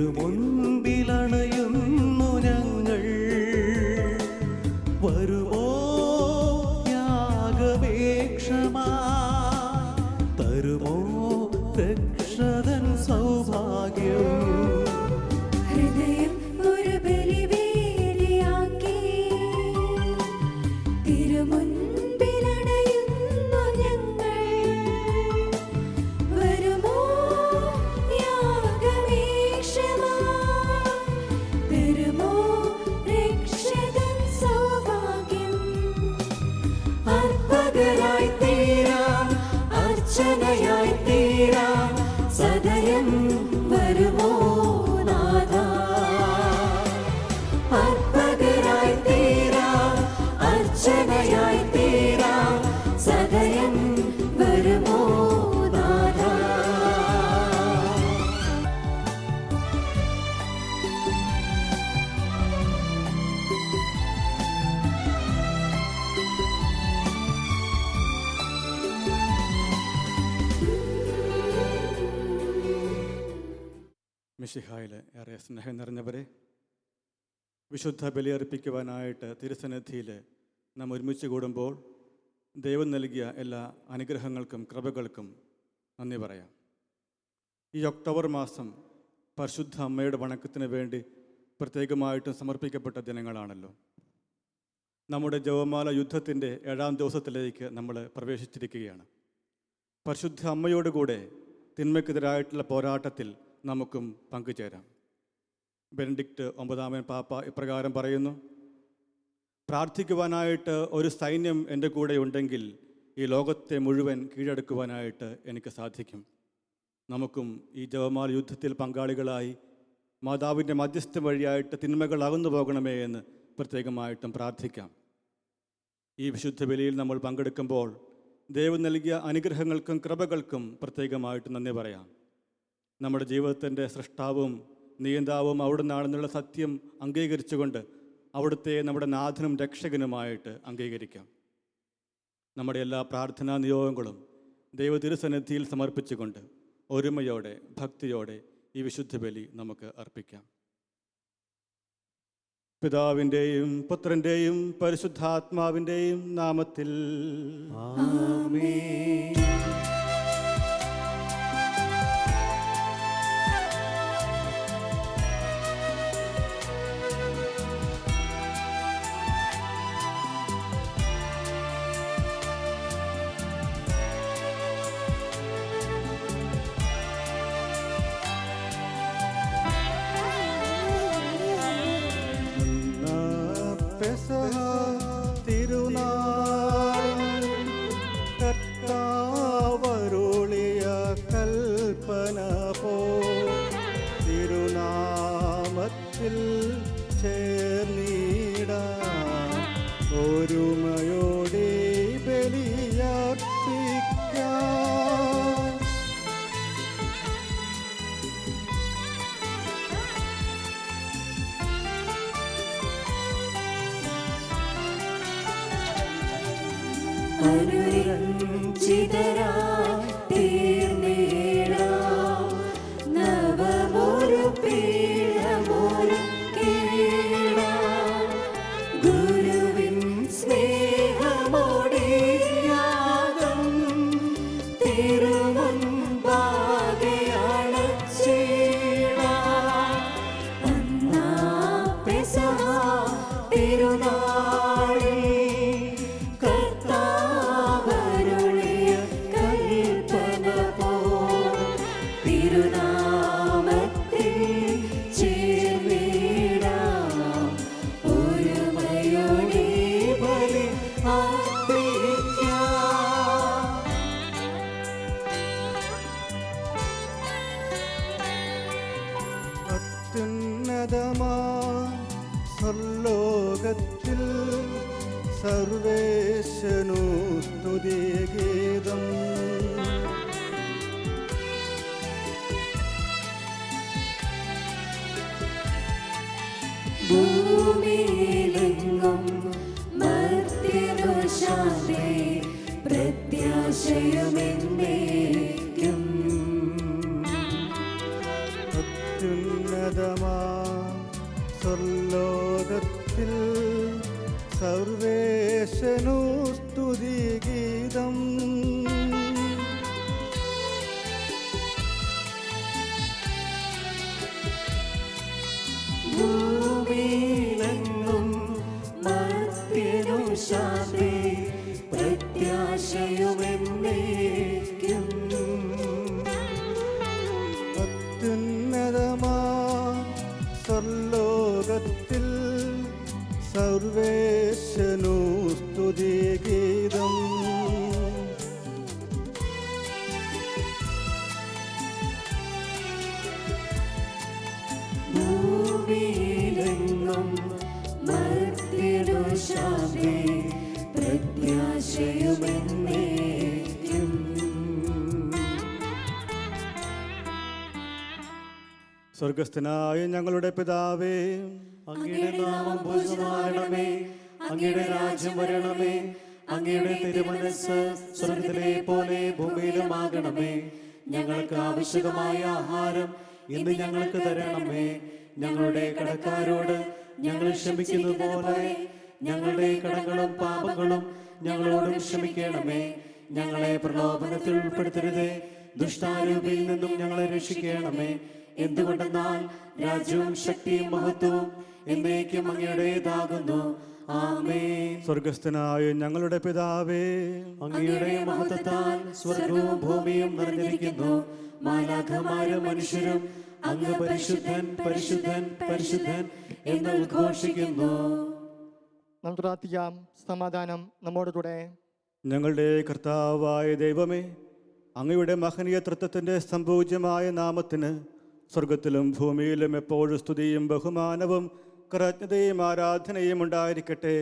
തിരുമുൻപിലണയുന്നു ഞങ്ങൾ. വരുമോ യാഗപേക്ഷമാ, തരുമോ രക്ഷതൻ സൗഭാഗ്യം. ഹൃദയം ഒരു ബലിവേദിയാക്കി തിരുമുൻപിലണയുന്നു ഞങ്ങൾ. വരുമോ യാഗപേക്ഷമാ, തരുമോ രക്ഷതൻ സൗഭാഗ്യം. അർപ്പകരായി തീരാം, അർച്ചനയായി തീരാം, സദയം വരുമോ നാഥാ. അർപ്പകരായി തീരാം, അർച്ചനയായി തീരാം, സദയം വരുമോ നാഥാ. മിശിഹായിൽ ഏറെ സ്നേഹം നിറഞ്ഞവരെ, വിശുദ്ധ ബലിയർപ്പിക്കുവാനായിട്ട് തിരുസന്നിധിയിൽ നാം ഒരുമിച്ച് കൂടുമ്പോൾ ദൈവം നൽകിയ എല്ലാ അനുഗ്രഹങ്ങൾക്കും കൃപകൾക്കും നന്ദി പറയാം. ഈ ഒക്ടോബർ മാസം പരിശുദ്ധ അമ്മയുടെ വണക്കത്തിന് വേണ്ടി പ്രത്യേകമായിട്ടും സമർപ്പിക്കപ്പെട്ട ദിനങ്ങളാണല്ലോ. നമ്മുടെ ജപമാല യുദ്ധത്തിൻ്റെ 7-ാം ദിവസത്തിലേക്ക് നമ്മൾ പ്രവേശിച്ചിരിക്കുകയാണ്. പരിശുദ്ധ അമ്മയോടുകൂടെ തിന്മയ്ക്കെതിരായിട്ടുള്ള പോരാട്ടത്തിൽ നമുക്കും പങ്കുചേരാം. ബെനഡിക്റ്റ് 9 പാപ്പ ഇപ്രകാരം പറയുന്നു: പ്രാർത്ഥിക്കുവാനായിട്ട് ഒരു സൈന്യം എൻ്റെ കൂടെ ഉണ്ടെങ്കിൽ ഈ ലോകത്തെ മുഴുവൻ കീഴടക്കുവാനായിട്ട് എനിക്ക് സാധിക്കും. നമുക്കും ഈ ജപമാല യുദ്ധത്തിൽ പങ്കാളികളായി മാതാവിൻ്റെ മധ്യസ്ഥം വഴിയായിട്ട് തിന്മകൾ അകന്നു പോകണമേ എന്ന് പ്രത്യേകമായിട്ടും പ്രാർത്ഥിക്കാം. ഈ വിശുദ്ധ ബലിയിൽ നമ്മൾ പങ്കെടുക്കുമ്പോൾ ദൈവം നൽകിയ അനുഗ്രഹങ്ങൾക്കും കൃപകൾക്കും പ്രത്യേകമായിട്ട് നന്ദി പറയാം. നമ്മുടെ ജീവിതത്തിൻ്റെ സൃഷ്ടാവും നിയന്താവും അവിടെ നിന്നുള്ള സത്യം അംഗീകരിച്ചുകൊണ്ട് അവിടുത്തെ നമ്മുടെ നാഥനും രക്ഷകനുമായിട്ട് അംഗീകരിക്കാം. നമ്മുടെ എല്ലാ പ്രാർത്ഥനാ നിയോഗങ്ങളും ദൈവ തിരുസന്നിധിയിൽ സമർപ്പിച്ചുകൊണ്ട് ഒരുമയോടെ ഭക്തിയോടെ ഈ വിശുദ്ധ ബലി നമുക്ക് അർപ്പിക്കാം. പിതാവിൻ്റെയും പുത്രൻ്റെയും പരിശുദ്ധാത്മാവിൻ്റെയും നാമത്തിൽ ആമേൻ. തിരുനാൾ കർത്താവരുളിയ കൽപ്പന പോ തിരുനാമത്തിൽ ചേർന്നിടാം, ഒരുമയോടെ ബലിയർപ്പിക്കാം. അനുരഞ്ജിതരായി തീർന്നിടാം, നവമൊരു പീഠമൊരുക്കിടാം. ഗുരുവിൻ സ്നേഹമോടെ യാഗം തിരുമുൻപാകെ അണച്ചിടാം. അന്നാ പെസഹ തിരുനാളിൽ സ്വർലോകത്തിൽ സർവേശനു സ്തുതിഗീതം. ഭൂമിയിലെങ്ങും മർത്യനു ശാന്തി പ്രത്യാശയുമെന്നേക്കും. അത്യുന്നത അത്യുന്നതമാ സ്വർലോകത്തിൽ സർവേശനു സ്തുതിഗീതം. ഭൂമിയിലെങ്ങും മർത്യനു ശാന്തി പ്രത്യാശയുമെന്നേക്കും. അത്യുന്നതമാ സ്വർലോകത്തിൽ സർവേശനു സ്തുതിഗീതം. ഭൂമിയിലെങ്ങും മർത്യനു ശാന്തി പ്രത്യാശയുമെന്നേക്കും. സ്വർഗസ്ഥനായ ഞങ്ങളുടെ പിതാവേ, അങ്ങയുടെ നാമം പൂജിതമാകണമേ. അങ്ങയുടെ രാജ്യം വരണമേ. അങ്ങയുടെ തിരുമനസ്സ് സ്വർഗ്ഗത്തിലെ പോലെ ഭൂമിയിലുമാകണമേ. ഞങ്ങൾക്ക് ആവശ്യമായ ആഹാരം ഇന്ന് ഞങ്ങൾക്ക് തരണമേ. ഞങ്ങളുടെ കടക്കാരോട് ഞങ്ങൾ ക്ഷമിക്കുന്നത് പോലെ ഞങ്ങളുടെ കടങ്ങളും പാപങ്ങളും ഞങ്ങളോടും ക്ഷമിക്കണമേ. ഞങ്ങളെ പ്രലോഭനത്തിൽ ഉൾപ്പെടുത്തരുതേ, ദുഷ്ടാരൂപിയിൽ നിന്നും ഞങ്ങളെ രക്ഷിക്കണമേ. എന്തുകൊണ്ടെന്നാൽ രാജ്യവും ശക്തിയും മഹത്വവും എന്നേക്കും അങ്ങയുടേതാകുന്നു. ആമേൻ. സ്വർഗസ്ഥനായ ഞങ്ങളുടെ പിതാവേ, അങ്ങയുടെ മഹത്വത്താൽ സ്വർഗവും ഭൂമിയും നിറഞ്ഞിരിക്കുന്നു. മാലാഖമാരും മനുഷ്യരും അങ്ങ് പരിശുദ്ധൻ പരിശുദ്ധൻ പരിശുദ്ധൻ എന്ന് ഉദ്ഘോഷിക്കുന്നു. നമുക്ക് പ്രാർത്ഥിക്കാം. സമാധാനം നമ്മോടുകൂടെ. ഞങ്ങളുടെ കർത്താവായ ദൈവമേ, അങ്ങയുടെ മഹനീയ തൃത്വത്തിൻ്റെ സംപൂജ്യമായ നാമത്തിന് സ്വർഗത്തിലും ഭൂമിയിലും എപ്പോഴും സ്തുതിയും ബഹുമാനവും കൃതജ്ഞതയും ആരാധനയും ഉണ്ടായിരിക്കട്ടെ.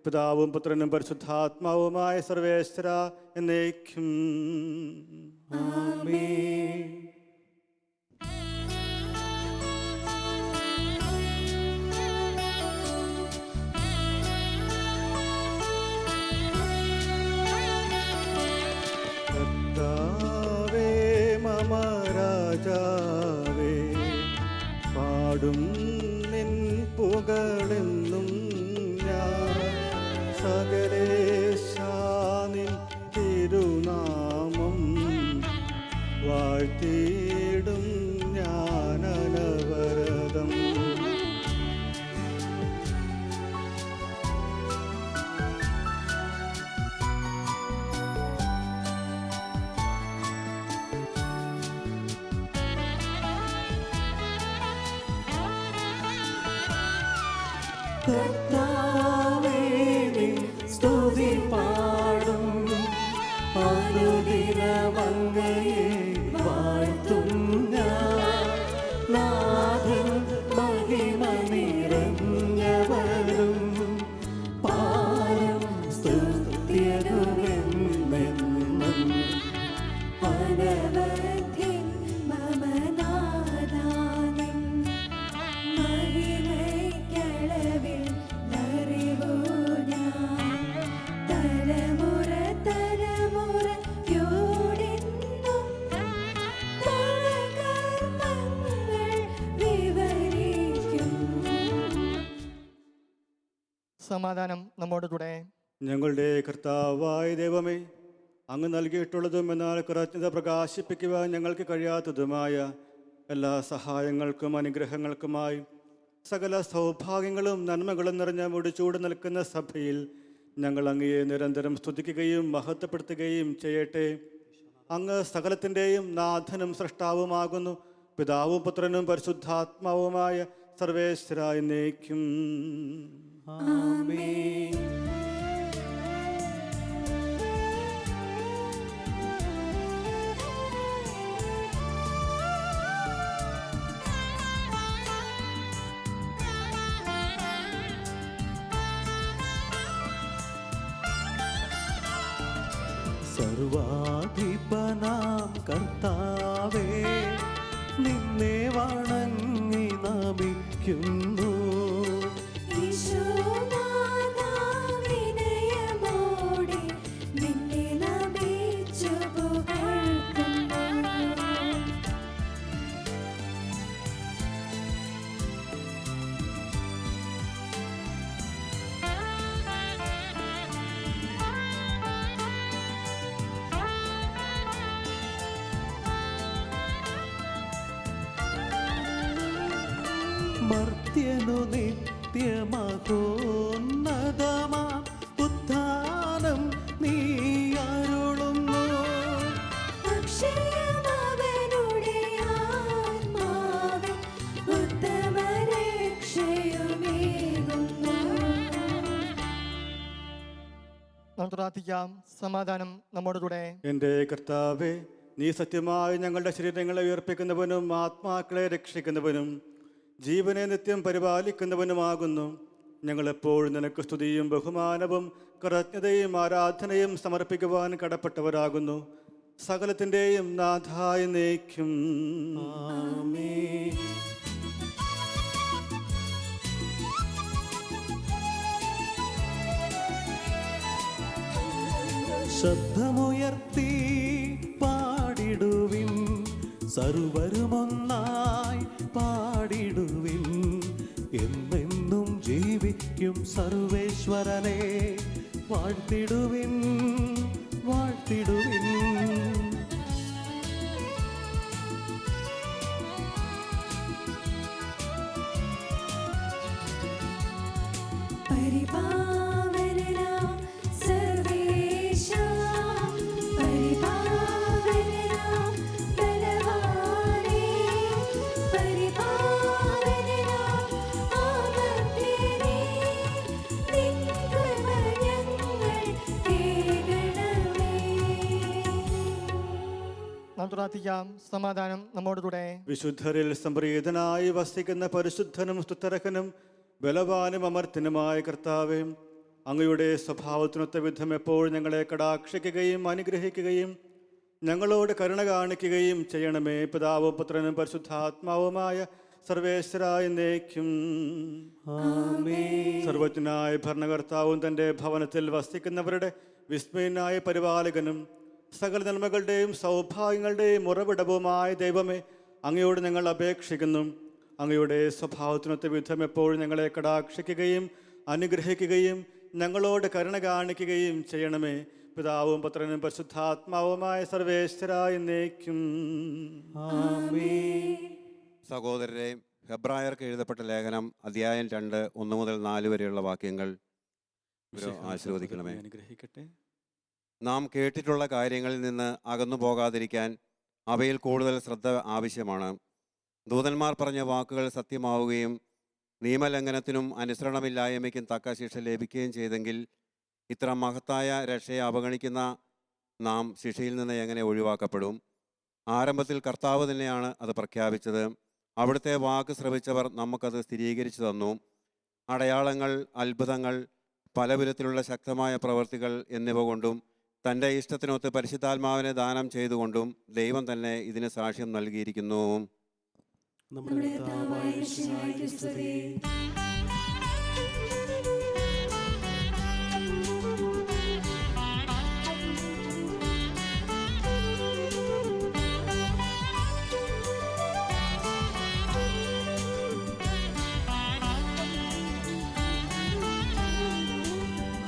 പിതാവും പുത്രനും പരിശുദ്ധാത്മാവുമായ സർവേശ്വര എന്നേക്കും. ആമേൻ. കർത്താവേ മമ രാജാവേ, പാടും നിൻ പുകഴെന്നും ഞാൻ. സകലേശാനിൻ തിരുനാമം വാഴ്ത്തിയിടും ഞാൻ അനവരതം. കർത്താവേ നിൻ സ്തുതി പാടും. അനുദിനം അങ്ങയെ വാഴ്ത്തും ഞാൻ. നാഥൻ മഹിമ നിറഞ്ഞവരും പാരം സ്തുത്യരുമെന്നെന്നും. അനവധ്യൻ മമ നാഥാനിൻ മഹിമയ്ക്കളവിൽ നിറവു ഞാൻ. തലമുറ തലമുറയോടെന്നും തവ കർമ്മങ്ങൾ വിവരിക്കും. സമാധാനം നമ്മോടുകൂടെ. ഞങ്ങളുടെ കർത്താവായ ദൈവമേ, അങ്ങ് നൽകിയിട്ടുള്ളതും എന്നാൽ കൃതജ്ഞത പ്രകാശിപ്പിക്കുവാൻ ഞങ്ങൾക്ക് കഴിയാത്തതുമായ എല്ലാ സഹായങ്ങൾക്കും അനുഗ്രഹങ്ങൾക്കുമായി സകല സൗഭാഗ്യങ്ങളും നന്മകളും നിറഞ്ഞ മുടിച്ചൂട് നിൽക്കുന്ന സഭയിൽ ഞങ്ങൾ അങ്ങയെ നിരന്തരം സ്തുതിക്കുകയും മഹത്വപ്പെടുത്തുകയും ചെയ്യട്ടെ. അങ്ങ് സകലത്തിൻ്റെയും നാഥനും സൃഷ്ടാവുമാകുന്നു. പിതാവും പുത്രനും പരിശുദ്ധാത്മാവുമായ സർവേശ്വര എന്നേക്കും. ആമേൻ. സർവാധിപനാം കർത്താവേ, നിന്നെ വണങ്ങി നമിക്കുന്നു. ഈശോനാഥാ വിനയമോടെ നിന്നെ നമിച്ചു പുകഴ്ത്തുന്നു. മർത്യനു നിത്യമഹോന്നതമാ ഉത്ഥാനം നീ അരുളുന്നു. അക്ഷയമവനുടെ ആത്മാവിൽ ഉത്തമരക്ഷയുമേകുന്നു. നാം പ്രാർത്ഥിക്കാം. സമാധാനം നമ്മോട് കൂടെ. എൻ്റെ കർത്താവേ, നീ സത്യമായി ഞങ്ങളുടെ ശരീരങ്ങളെ ഉയർപ്പിക്കുന്നവനും ആത്മാക്കളെ രക്ഷിക്കുന്നവനും ജീവനെ നിത്യം പരിപാലിക്കുന്നവനുമാകുന്നു. ഞങ്ങളെപ്പോഴും നിനക്ക് സ്തുതിയും ബഹുമാനവും കൃതജ്ഞതയും ആരാധനയും സമർപ്പിക്കുവാൻ കടപ്പെട്ടവരാകുന്നു. സകലത്തിൻ്റെയും നാഥായ എന്നേക്കും. ആമേൻ. ശബ്ദമുയർത്തി പാടിടുവിൻ, സർവരുമൊന്നായി പാടിടുവിൻ. എന്നെന്നും ജീവിക്കും സർവേശ്വരനെ വാഴ്ത്തിടുവിൻ, വാഴ്ത്തിടുവിൻ. പരിപാവനനാം സർവേശാ, പരിപാവനനാം ബലവാനേ, പരിപാവനനാം അമർത്യനേ, നിൻ കൃപ ഞങ്ങൾ കേൾക്കണമേ. നാം പ്രാർത്ഥിക്കാം. സമാധാനം നമ്മോട് കൂടെ. വിശുദ്ധരിൽ സംപ്രീതനായി വസിക്കുന്ന പരിശുദ്ധനും സ്തുതർഹനും ബലവാനും അമർത്യനുമായ കർത്താവേ, അങ്ങയുടെ സ്വഭാവത്തിനൊത്ത വിധം എപ്പോഴും ഞങ്ങളെ കടാക്ഷിക്കുകയും അനുഗ്രഹിക്കുകയും ഞങ്ങളോട് കരുണ കാണിക്കുകയും ചെയ്യണമേ. പിതാവും പുത്രനും പരിശുദ്ധാത്മാവുമായ സർവേശ്വരായ എന്നേക്കും. സർവജ്ഞനായ ഭരണകർത്താവും തൻ്റെ ഭവനത്തിൽ വസിക്കുന്നവരുടെ വിസ്മയനായ പരിപാലകനും സകല നന്മകളുടെയും സൗഭാഗ്യങ്ങളുടെയും ഉറവിടവുമായ ദൈവമേ, അങ്ങയോട് ഞങ്ങൾ അപേക്ഷിക്കുന്നു. അങ്ങയുടെ സ്വഭാവത്തിനൊത്ത വിധം എപ്പോഴും ഞങ്ങളെ കടാക്ഷിക്കുകയും അനുഗ്രഹിക്കുകയും ഞങ്ങളോട് കരുണ കാണിക്കുകയും ചെയ്യണമേ. പിതാവും പുത്രനും പരിശുദ്ധാത്മാവുമായ സർവേശ്വരായ എന്നേക്കും. സഹോദരരെ, ഹെബ്രായർക്ക് എഴുതപ്പെട്ട ലേഖനം അധ്യായം 2 1 മുതൽ 4 വരെയുള്ള വാക്യങ്ങൾ ആശീർവദിക്കണമേ. അനുഗ്രഹിക്കട്ടെ. നാം കേട്ടിട്ടുള്ള കാര്യങ്ങളിൽ നിന്ന് അകന്നു പോകാതിരിക്കാൻ അവയിൽ കൂടുതൽ ശ്രദ്ധ ആവശ്യമാണ്. ദൂതന്മാർ പറഞ്ഞ വാക്കുകൾ സത്യമാവുകയും നിയമലംഘനത്തിനും അനുസരണമില്ലായ്മയ്ക്കും തക്ക ശിക്ഷ ലഭിക്കുകയും ചെയ്തെങ്കിൽ ഇത്ര മഹത്തായ രക്ഷയെ അവഗണിക്കുന്ന നാം ശിക്ഷയിൽ നിന്ന് എങ്ങനെ ഒഴിവാക്കപ്പെടും? ആരംഭത്തിൽ കർത്താവ് തന്നെയാണ് അത് പ്രഖ്യാപിച്ചത്. അവിടുത്തെ വാക്ക് ശ്രവിച്ചവർ നമുക്കത് സ്ഥിരീകരിച്ചു തന്നു. അടയാളങ്ങൾ, അത്ഭുതങ്ങൾ, പല വിധത്തിലുള്ള ശക്തമായ പ്രവൃത്തികൾ എന്നിവ കൊണ്ടും തൻ്റെ ഇഷ്ടത്തിനൊത്ത് പരിശുദ്ധാത്മാവിനെ ദാനം ചെയ്തുകൊണ്ടും ദൈവം തന്നെ ഇതിന് സാക്ഷ്യം നൽകിയിരിക്കുന്നു. നമ്മുടെ കർത്താവായ യേശുവിനെ സ്തുതി.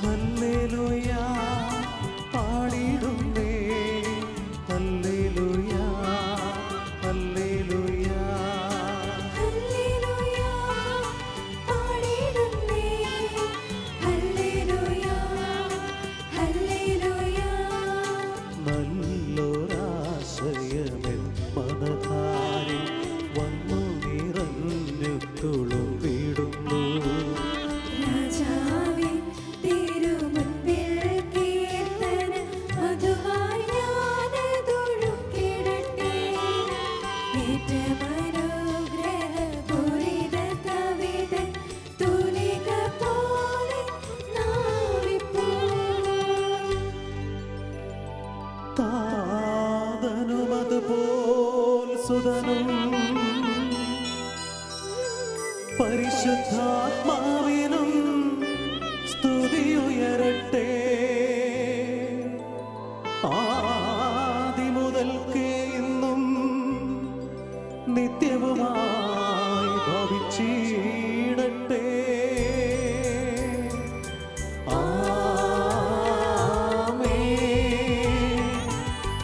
ഹല്ലേലൂയ പാടിടുന്നേ, ഹല്ലേലൂയ, ഹല്ലേലൂയ. ഹല്ലേലൂയ പാടിടുന്നേ, ഹല്ലേലൂയ, ഹല്ലേലൂയ. നല്ലൊരാശയമെൻ മനധാരിൽ വന്നു നിറഞ്ഞു തുളുമ്പിടുന്നു. രാജാവിൻ തിരുമുൻപിൽ കീർത്തന മധുവായി ഞാനതൊഴുക്കിടട്ടെ. ഏറ്റമനുഗ്രഹപൂരിത കവിതൻ തൂലിക പോലെ നാവിപ്പോൾ. താതനുമതുപോൽ സുതനും പരിശുദ്ധാത്മാവിനും സ്തുതിയുയരട്ടെ. ആദിമുതൽക്കേ ഇന്നും നിത്യവുമായി ഭവിച്ചിടട്ടെ. ആമേൻ.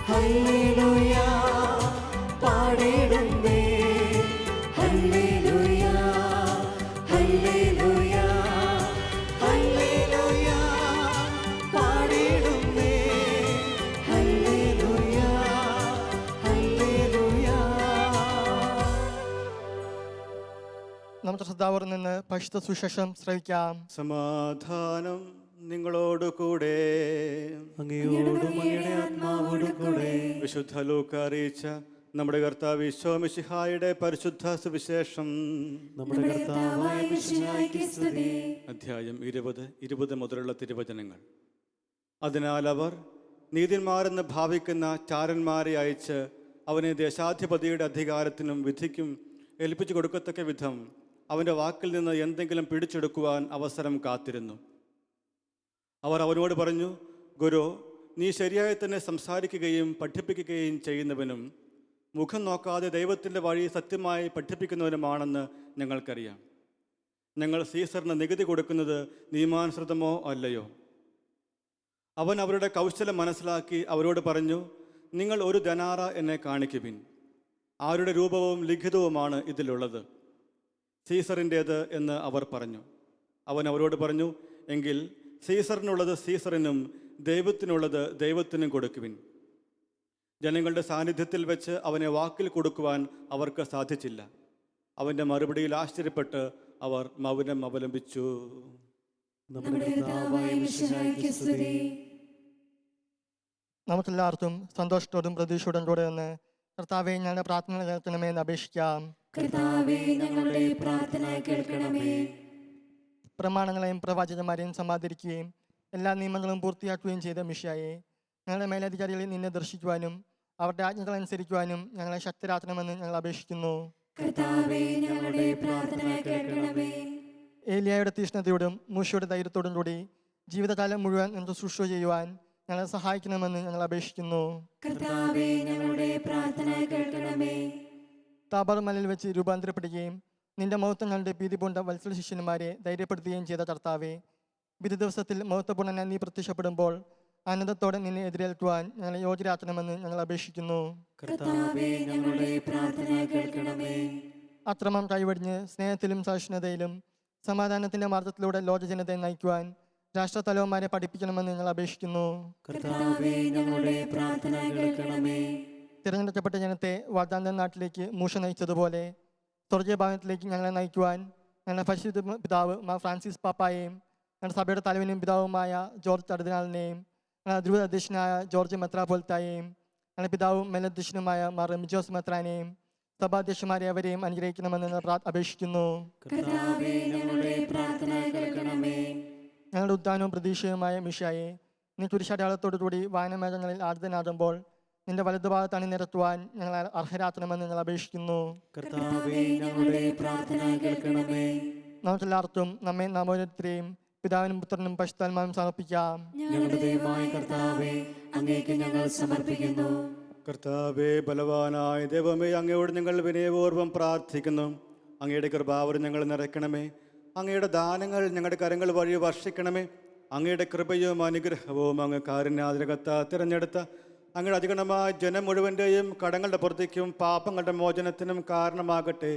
ഹല്ലേലൂയ പാടിടുന്നേ, ഹല്ലേലൂയ, താവർ നിന്ന് പരിശുദ്ധ സുശേഷം ശ്രവിക്കാം. സമാധാനം നിങ്ങളോടു കൂടെ. അങ്ങയോടും അങ്ങയുടെ ആത്മാവോടും കൂടെ. വിശുദ്ധ ലൂക്ക അറിയിച്ച നമ്മുടെ കർത്താവ് ഈശോ മിശിഹായുടെ പരിശുദ്ധ സുവിശേഷം. നമ്മുടെ കർത്താവായ മിശിഹായ്ക്ക് സ്തുതി. അധ്യായം 20 മുതലുള്ള തിരുവചനങ്ങൾ. അതിനാൽ അവർ നീതിന്മാരെന്ന് ഭാവിക്കുന്ന ചാരന്മാരെ അയച്ച് അവനെ ദേശാധിപതിയുടെ അധികാരത്തിനും വിധിക്കും ഏൽപ്പിച്ചു കൊടുക്കത്തക്ക വിധം അവൻ്റെ വാക്കിൽ നിന്ന് എന്തെങ്കിലും പിടിച്ചെടുക്കുവാൻ അവസരം കാത്തിരുന്നു. അവർ അവനോട് പറഞ്ഞു, ഗുരു, നീ ശരിയായി തന്നെ സംസാരിക്കുകയും പഠിപ്പിക്കുകയും ചെയ്യുന്നവനും മുഖം നോക്കാതെ ദൈവത്തിൻ്റെ വഴി സത്യമായി പഠിപ്പിക്കുന്നവനുമാണെന്ന് ഞങ്ങൾക്കറിയാം. ഞങ്ങൾ സീസറിന് നികുതി കൊടുക്കുന്നത് നിയമാനുസൃതമോ അല്ലയോ? അവൻ അവരുടെ കൗശലം മനസ്സിലാക്കി അവരോട് പറഞ്ഞു, നിങ്ങൾ ഒരു ദനാറ എന്നെ കാണിക്കുവിൻ. ആരുടെ രൂപവും ലിഖിതവുമാണ് ഇതിലുള്ളത്? സീസറിൻ്റേത് എന്ന് അവർ പറഞ്ഞു. അവൻ അവരോട് പറഞ്ഞു, എങ്കിൽ സീസറിനുള്ളത് സീസറിനും ദൈവത്തിനുള്ളത് ദൈവത്തിനും കൊടുക്കുവിൻ. ജനങ്ങളുടെ സാന്നിധ്യത്തിൽ വെച്ച് അവനെ വാക്കിൽ കൊടുക്കുവാൻ അവർക്ക് സാധിച്ചില്ല. അവൻ്റെ മറുപടിയിൽ ആശ്ചര്യപ്പെട്ട് അവർ മൗനം അവലംബിച്ചു. നമ്മുടെ കർത്താവായ മിശിഹായ്ക്ക് സ്തുതി. നമുക്കെല്ലാവർക്കും സന്തോഷത്തോടും പ്രതീക്ഷയോടും കൂടെ നിന്ന് കർത്താവെ ഞങ്ങളുടെ പ്രാർത്ഥന കേൾക്കണമേ എന്ന് അപേക്ഷിക്കാം. കർത്താവേ, ഞങ്ങളുടെ പ്രാർത്ഥന കേൾക്കണമേ. പ്രമാണങ്ങളെയും പ്രവാചകന്മാരെയും സമാദരിക്കുകയും എല്ലാ നിയമങ്ങളും പൂർത്തിയാക്കുകയും ചെയ്ത മിശിഹായെ, ഞങ്ങളുടെ മേലധികാരികളിൽ നിന്നെ ദർശിക്കുവാനും അവരുടെ ആജ്ഞകൾ അനുസരിക്കുവാനും ഞങ്ങളെ ശക്തരാക്കണമെന്ന് ഞങ്ങൾ അപേക്ഷിക്കുന്നു. കർത്താവേ, ഞങ്ങളുടെ പ്രാർത്ഥന കേൾക്കണമേ. ഏലിയായുടെ തീഷ്ണതയോടും മൂശയുടെ ധൈര്യത്തോടും കൂടി ജീവിതകാലം മുഴുവൻ നമുക്ക് ശുശ്രൂഷ ചെയ്യുവാൻ ഞങ്ങളെ സഹായിക്കണമെന്ന് ഞങ്ങൾ അപേക്ഷിക്കുന്നു. കർത്താവേ, ഞങ്ങളുടെ പ്രാർത്ഥന കേൾക്കണമേ. താബർ മലയിൽ വെച്ച് രൂപാന്തരപ്പെടുകയും നിന്റെ മഹത്വങ്ങളുടെ ഭീതി പൂണ്ട വത്സല ശിഷ്യന്മാരെ ധൈര്യപ്പെടുത്തുകയും ചെയ്ത കർത്താവെ, വിധി ദിവസത്തിൽ മഹത്വപൂർണ്ണനായി നീ പ്രത്യക്ഷപ്പെടുമ്പോൾ ആനന്ദത്തോടെ നിന്നെ എതിരേൽക്കുവാൻ ഞങ്ങളെ യോഗ്യരാക്കണമെന്ന് ഞങ്ങൾ അപേക്ഷിക്കുന്നു. കർത്താവേ, ഞങ്ങളുടെ പ്രാർത്ഥന കേൾക്കണമേ. അക്രമം കൈവടിഞ്ഞ് സ്നേഹത്തിലും സഹിഷ്ണുതയിലും സമാധാനത്തിന്റെ മാർഗത്തിലൂടെ ലോകജനതയെ നയിക്കുവാൻ രാഷ്ട്രതലവന്മാരെ പഠിപ്പിക്കണമെന്ന് ഞങ്ങൾ അപേക്ഷിക്കുന്നു. കർത്താവേ, ഞങ്ങളുടെ പ്രാർത്ഥന കേൾക്കണമേ. തിരഞ്ഞെടുക്കപ്പെട്ട ജനത്തെ വാഗ്ദാന നാട്ടിലേക്ക് മൂശ നയിച്ചതുപോലെ സ്വർഗീയ ഭവനത്തിലേക്ക് ഞങ്ങളെ നയിക്കുവാൻ ഞങ്ങളുടെ പരിശുദ്ധ പിതാവ് മാർ ഫ്രാൻസിസ് പാപ്പായെയും ഞങ്ങളുടെ സഭയുടെ തലവനും പിതാവുമായ ജോർജ് കർദിനാളിനെയും ഞങ്ങളുടെ ധ്രുവ അധ്യക്ഷനായ ജോർജ് മെത്രാപോലിത്തായെയും ഞങ്ങളുടെ പിതാവും മേലധ്യക്ഷനുമായ മാർ റെമിജോസ് മെത്രാനെയും സഭാധ്യക്ഷന്മാരെ അവരെയും അനുഗ്രഹിക്കണമെന്ന് ഞങ്ങൾ അപേക്ഷിക്കുന്നു. കർത്താവേ, ഞങ്ങളുടെ പ്രാർത്ഥന കേൾക്കണമേ. ഞങ്ങളുടെ ഉദ്ധാനവും പ്രതീക്ഷയുമായ മിശിഹായെ, നീ കുരിശടയാളത്തോടു കൂടി വായനമേഖലകളിൽ ആർദ്രനാകുമ്പോൾ നിന്റെ വലതുഭാഗത്ത് അണിനിരത്തുവാൻ ഞങ്ങളെ അർഹരാക്കണമെന്ന് ഞങ്ങൾ അപേക്ഷിക്കുന്നു. കർത്താവേ, ഞങ്ങളുടെ പ്രാർത്ഥന കേൾക്കണമേ. നമുക്കെല്ലാവർക്കും നമ്മെ നാം ഓരോരുത്തരെയും പിതാവിനും പുത്രനും പരിശുദ്ധാത്മാവിനും സമർപ്പിക്കാം. ഞങ്ങളുടെ ദൈവമായ കർത്താവേ, അങ്ങേക്ക് ഞങ്ങൾ സമർപ്പിക്കുന്നു. കർത്താവേ, ബലവാനായ ദൈവമേ, അങ്ങയോട് ഞങ്ങൾ വിനയപൂർവ്വം പ്രാർത്ഥിക്കുന്നു. അങ്ങയുടെ കൃപാവരം ഞങ്ങൾ നിറയ്ക്കണമേ. അങ്ങയുടെ ദാനങ്ങൾ ഞങ്ങളുടെ കരങ്ങൾ വഴി വർഷിക്കണമേ. അങ്ങയുടെ കൃപയും അനുഗ്രഹവും അങ്ങ് കാരുണ്യാതിരകത്ത തിരഞ്ഞെടുത്ത അങ്ങയുടെ അധികണമായ ജനം മുഴുവൻ്റെയും കടങ്ങളുടെ പുറത്തേക്കും പാപങ്ങളുടെ മോചനത്തിനും കാരണമാകട്ടെ.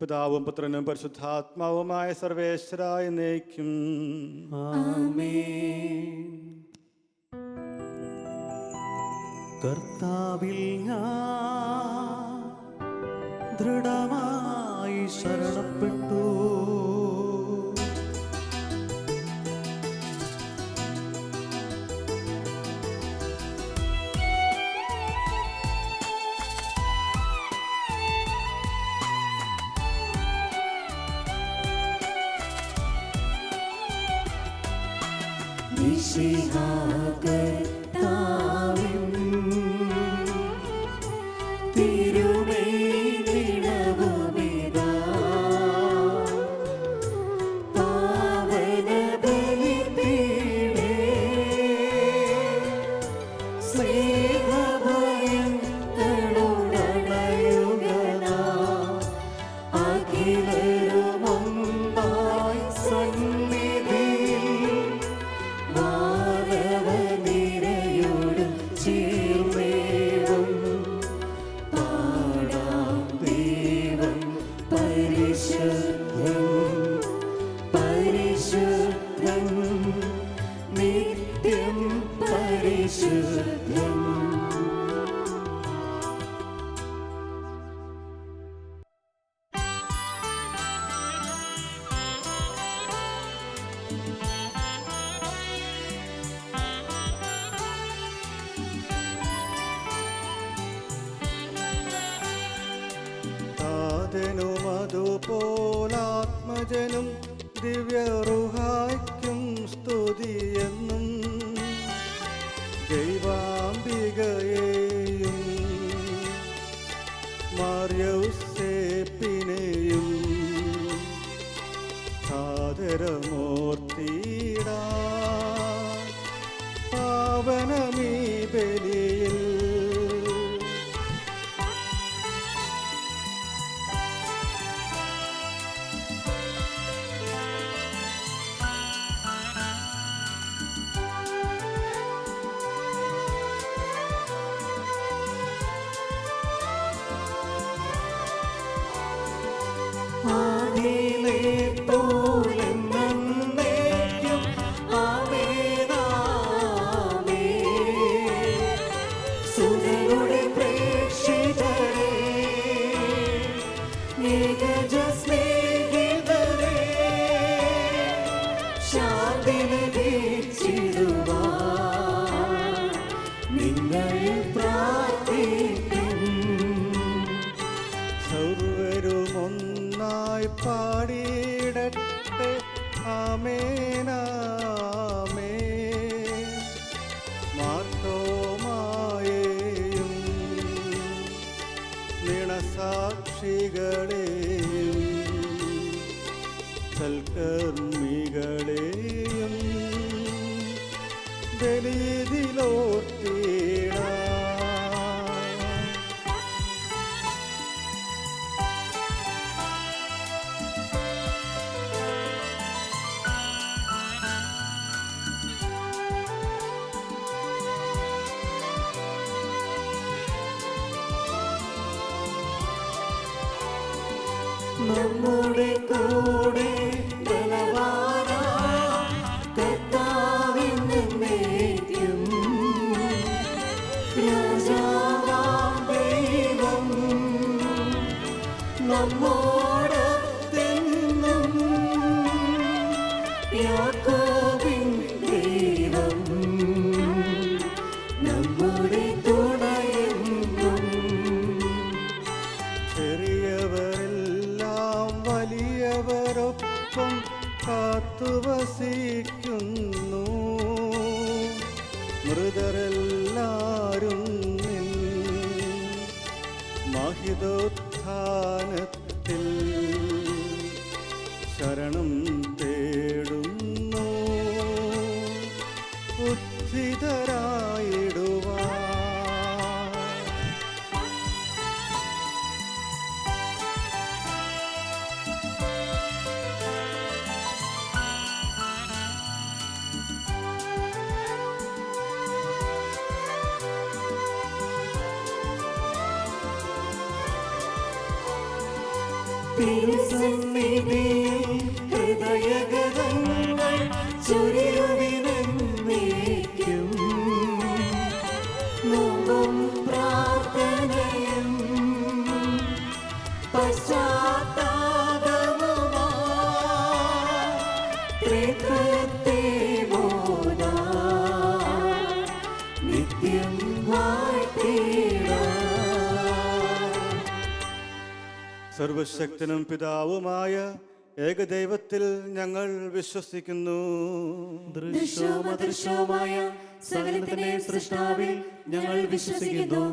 പിതാവും പുത്രനും പരിശുദ്ധാത്മാവുമായ സർവേശ്വരായ എന്നേക്കും. ആമേൻ. കർത്താവിൽ ഞാൻ ദൃഢമായി ശരണപ്പെട്ടു. ചേർന്നിട പോലാത്മജനും ദിവ്യറുഹായ്ക്കും സ്തുതിയെന്നും ദൈവാംബികയെയും മാർയൗസേപ്പിനെയും സാദരമൂർത്തിയിടാ പാവനമീ ബലിയിൽ. സർവരുമൊന്നായി പാടിയിടട്ടെ ആമേനാമേൻ. മാർത്തോമായെയും നിണസാക്ഷികളെയും സൽക്കർമ്മികളെയും ബലിയിലോർത്തിടാം. നമ്മുടെ കൂടെ ബലവാനായ കർത്താവെന്നേക്കും രാജാവാം ദൈവം നമ്മോടൊത്തെന്നും യാക്കോബിൻ ദൈവം നമ്മുടെ തുണയെന്നും. ചെറിയവരെല്ലാം വലിയവരൊപ്പം കാത്തുവസിക്കുന്നു. മൃതരെല്ലാരും നിൻ മഹിതോത്ഥാനത്തിൽ ശരണം തേടുന്നു. ഉദ്ധിതരായിടുവാൻ തിരുസന്നിധിയിൽ ഹൃദയഗതങ്ങൾ ചൊരിയുവിനെന്നേക്കും. നോമ്പും പ്രാർത്ഥനയും പശ്ചാത്താപവുമായി ത്രിത്വത്തെ മോദാൻ നിത്യം വാഴ്ത്തിടാം. സർവശക്തനും പിതാവുമായ ഏകദൈവത്തിൽ ഞങ്ങൾ വിശ്വസിക്കുന്നു. ദൃശ്യവും അദൃശ്യവുമായ സകലത്തിന്റെയും സൃഷ്ടാവിൽ ഞങ്ങൾ വിശ്വസിക്കുന്നു.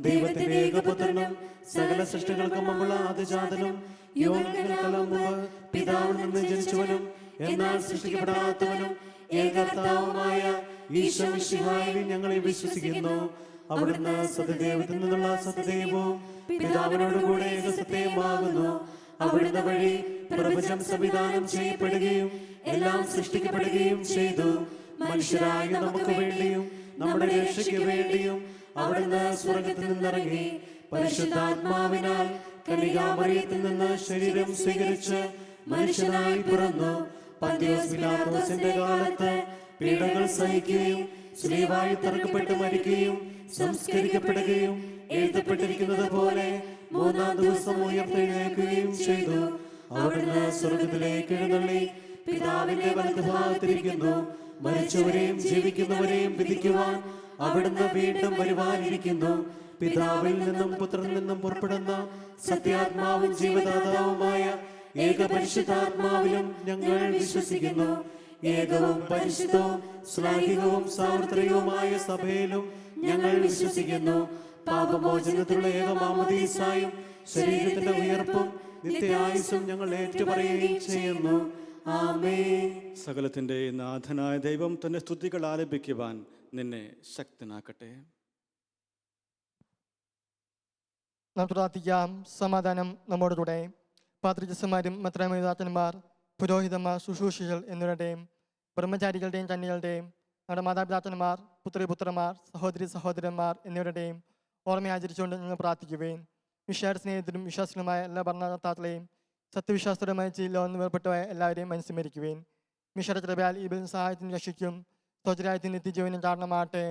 ദൈവത്തിന്റെ ഏകപുത്രനും സകല സൃഷ്ടികൾക്കും മുമ്പുള്ള ആദിജാതനും യുവങ്ങൾക്കെല്ലാം മുമ്പ് പിതാവിൽ നിന്ന് ജനിച്ചവനും എന്നാൽ സൃഷ്ടിക്കപ്പെടാത്തവനും ഏകർത്താവുമായ ഈശോ മിശിഹായിൽ ഞങ്ങളെ വിശ്വസിക്കുന്നു. അവിടുന്ന് സത്യദൈവത്തിൽ നിന്നുള്ള സത്യദൈവവും പിതാവിനോടുകൂടെ ഏകസത്യമാകുന്നു. അവിടുന്ന് വഴി പ്രപഞ്ചം സംവിധാനം ചെയ്യപ്പെടുകയും എല്ലാം സൃഷ്ടിക്കപ്പെടുകയും ചെയ്തു. മനുഷ്യരായ നമുക്ക് വേണ്ടിയും നമ്മുടെ രക്ഷയ്ക്ക് വേണ്ടിയും അവിടുന്ന് സ്വർഗത്തിൽ നിന്നിറങ്ങി പരിശുദ്ധാത്മാവിനാൽ കന്യകാമറിയത്തിൽ നിന്ന് ശരീരം സ്വീകരിച്ച് മനുഷ്യനായി പിറന്നു. പന്തിയോസ് പിലാത്തോസിന്റെ കാലത്ത് പീഡകൾ സഹിക്കുകയും സ്ലീവായി തറക്കപ്പെട്ട് മരിക്കുകയും സംസ്കരിക്കപ്പെടുകയും എഴുതപ്പെട്ടിരിക്കുന്നത് പോലെ മൂന്നാം ദിവസം ഉയർത്തെഴുന്നേൽക്കുകയും ചെയ്തു. അവിടുന്ന് സ്വർഗത്തിലേക്ക് എഴുന്നള്ളി പിതാവിന്റെ വലതുഭാഗത്തിരിക്കുന്നു. മരിച്ചവരെയും ജീവിക്കുന്നവരെയും വിധിക്കുവാൻ അവിടുന്ന് വീണ്ടും വരുവാനിരിക്കുന്നു. പിതാവിൽ നിന്നും പുത്രനിൽ നിന്നും പുറപ്പെടുന്ന സത്യാത്മാവും ജീവദാതാവുമായ ഏകപരിശുദ്ധാത്മാവിലും ഞങ്ങൾ വിശ്വസിക്കുന്നു. ഏകവും പരിശുദ്ധവും ശ്ലാഘികവും സാർവത്രികവുമായ സഭയിലും ഞങ്ങൾ വിശ്വസിക്കുന്നു. പാപമോചനത്തിലുള്ള ഏകമാമോദീസായും ശരീരത്തിന്റെ ഉയർപ്പും നിത്യായുസ്സും ഞങ്ങൾ ഏറ്റുപറയുകയും ചെയ്യുന്നു. ആമേൻ. സകലത്തിൻ്റെ നാഥനായ ദൈവം തന്റെ സ്തുതികൾ ആലപിക്കുവാൻ നിന്നെ ശക്തനാക്കട്ടെ. നാം പ്രാർത്ഥിക്കാം. സമാധാനം നമ്മോടുകൂടെ. പാത്രിജസ്സന്മാരും മെത്രാമേതാക്കന്മാർ, പുരോഹിതന്മാർ, ശുശ്രൂഷികൾ എന്നിവരുടെയും ബ്രഹ്മചാരികളുടെയും കന്യകളുടെയും നമ്മുടെ മാതാപിതാക്കന്മാർ, പുത്രന്മാർ, സഹോദരി സഹോദരന്മാർ എന്നിവരുടെയും ഓർമ്മ ആചരിച്ചുകൊണ്ട് നിങ്ങൾ പ്രാർത്ഥിക്കുകയും വിശ്വാസ സ്നേഹിതരും വിശ്വാസികളുമായ എല്ലാ ഭരണകർത്താക്കളെയും സത്യവിശ്വാസപരമായ ലോകം വേർപെട്ടവയ എല്ലാവരെയും അനുസ്മരിക്കുകയും മിഷറത്രബാൽ ഈ സഹായത്തിന് രക്ഷിക്കും സ്വജരായത്തിന് നിത്യജീവനും കാരണമാകട്ടെ.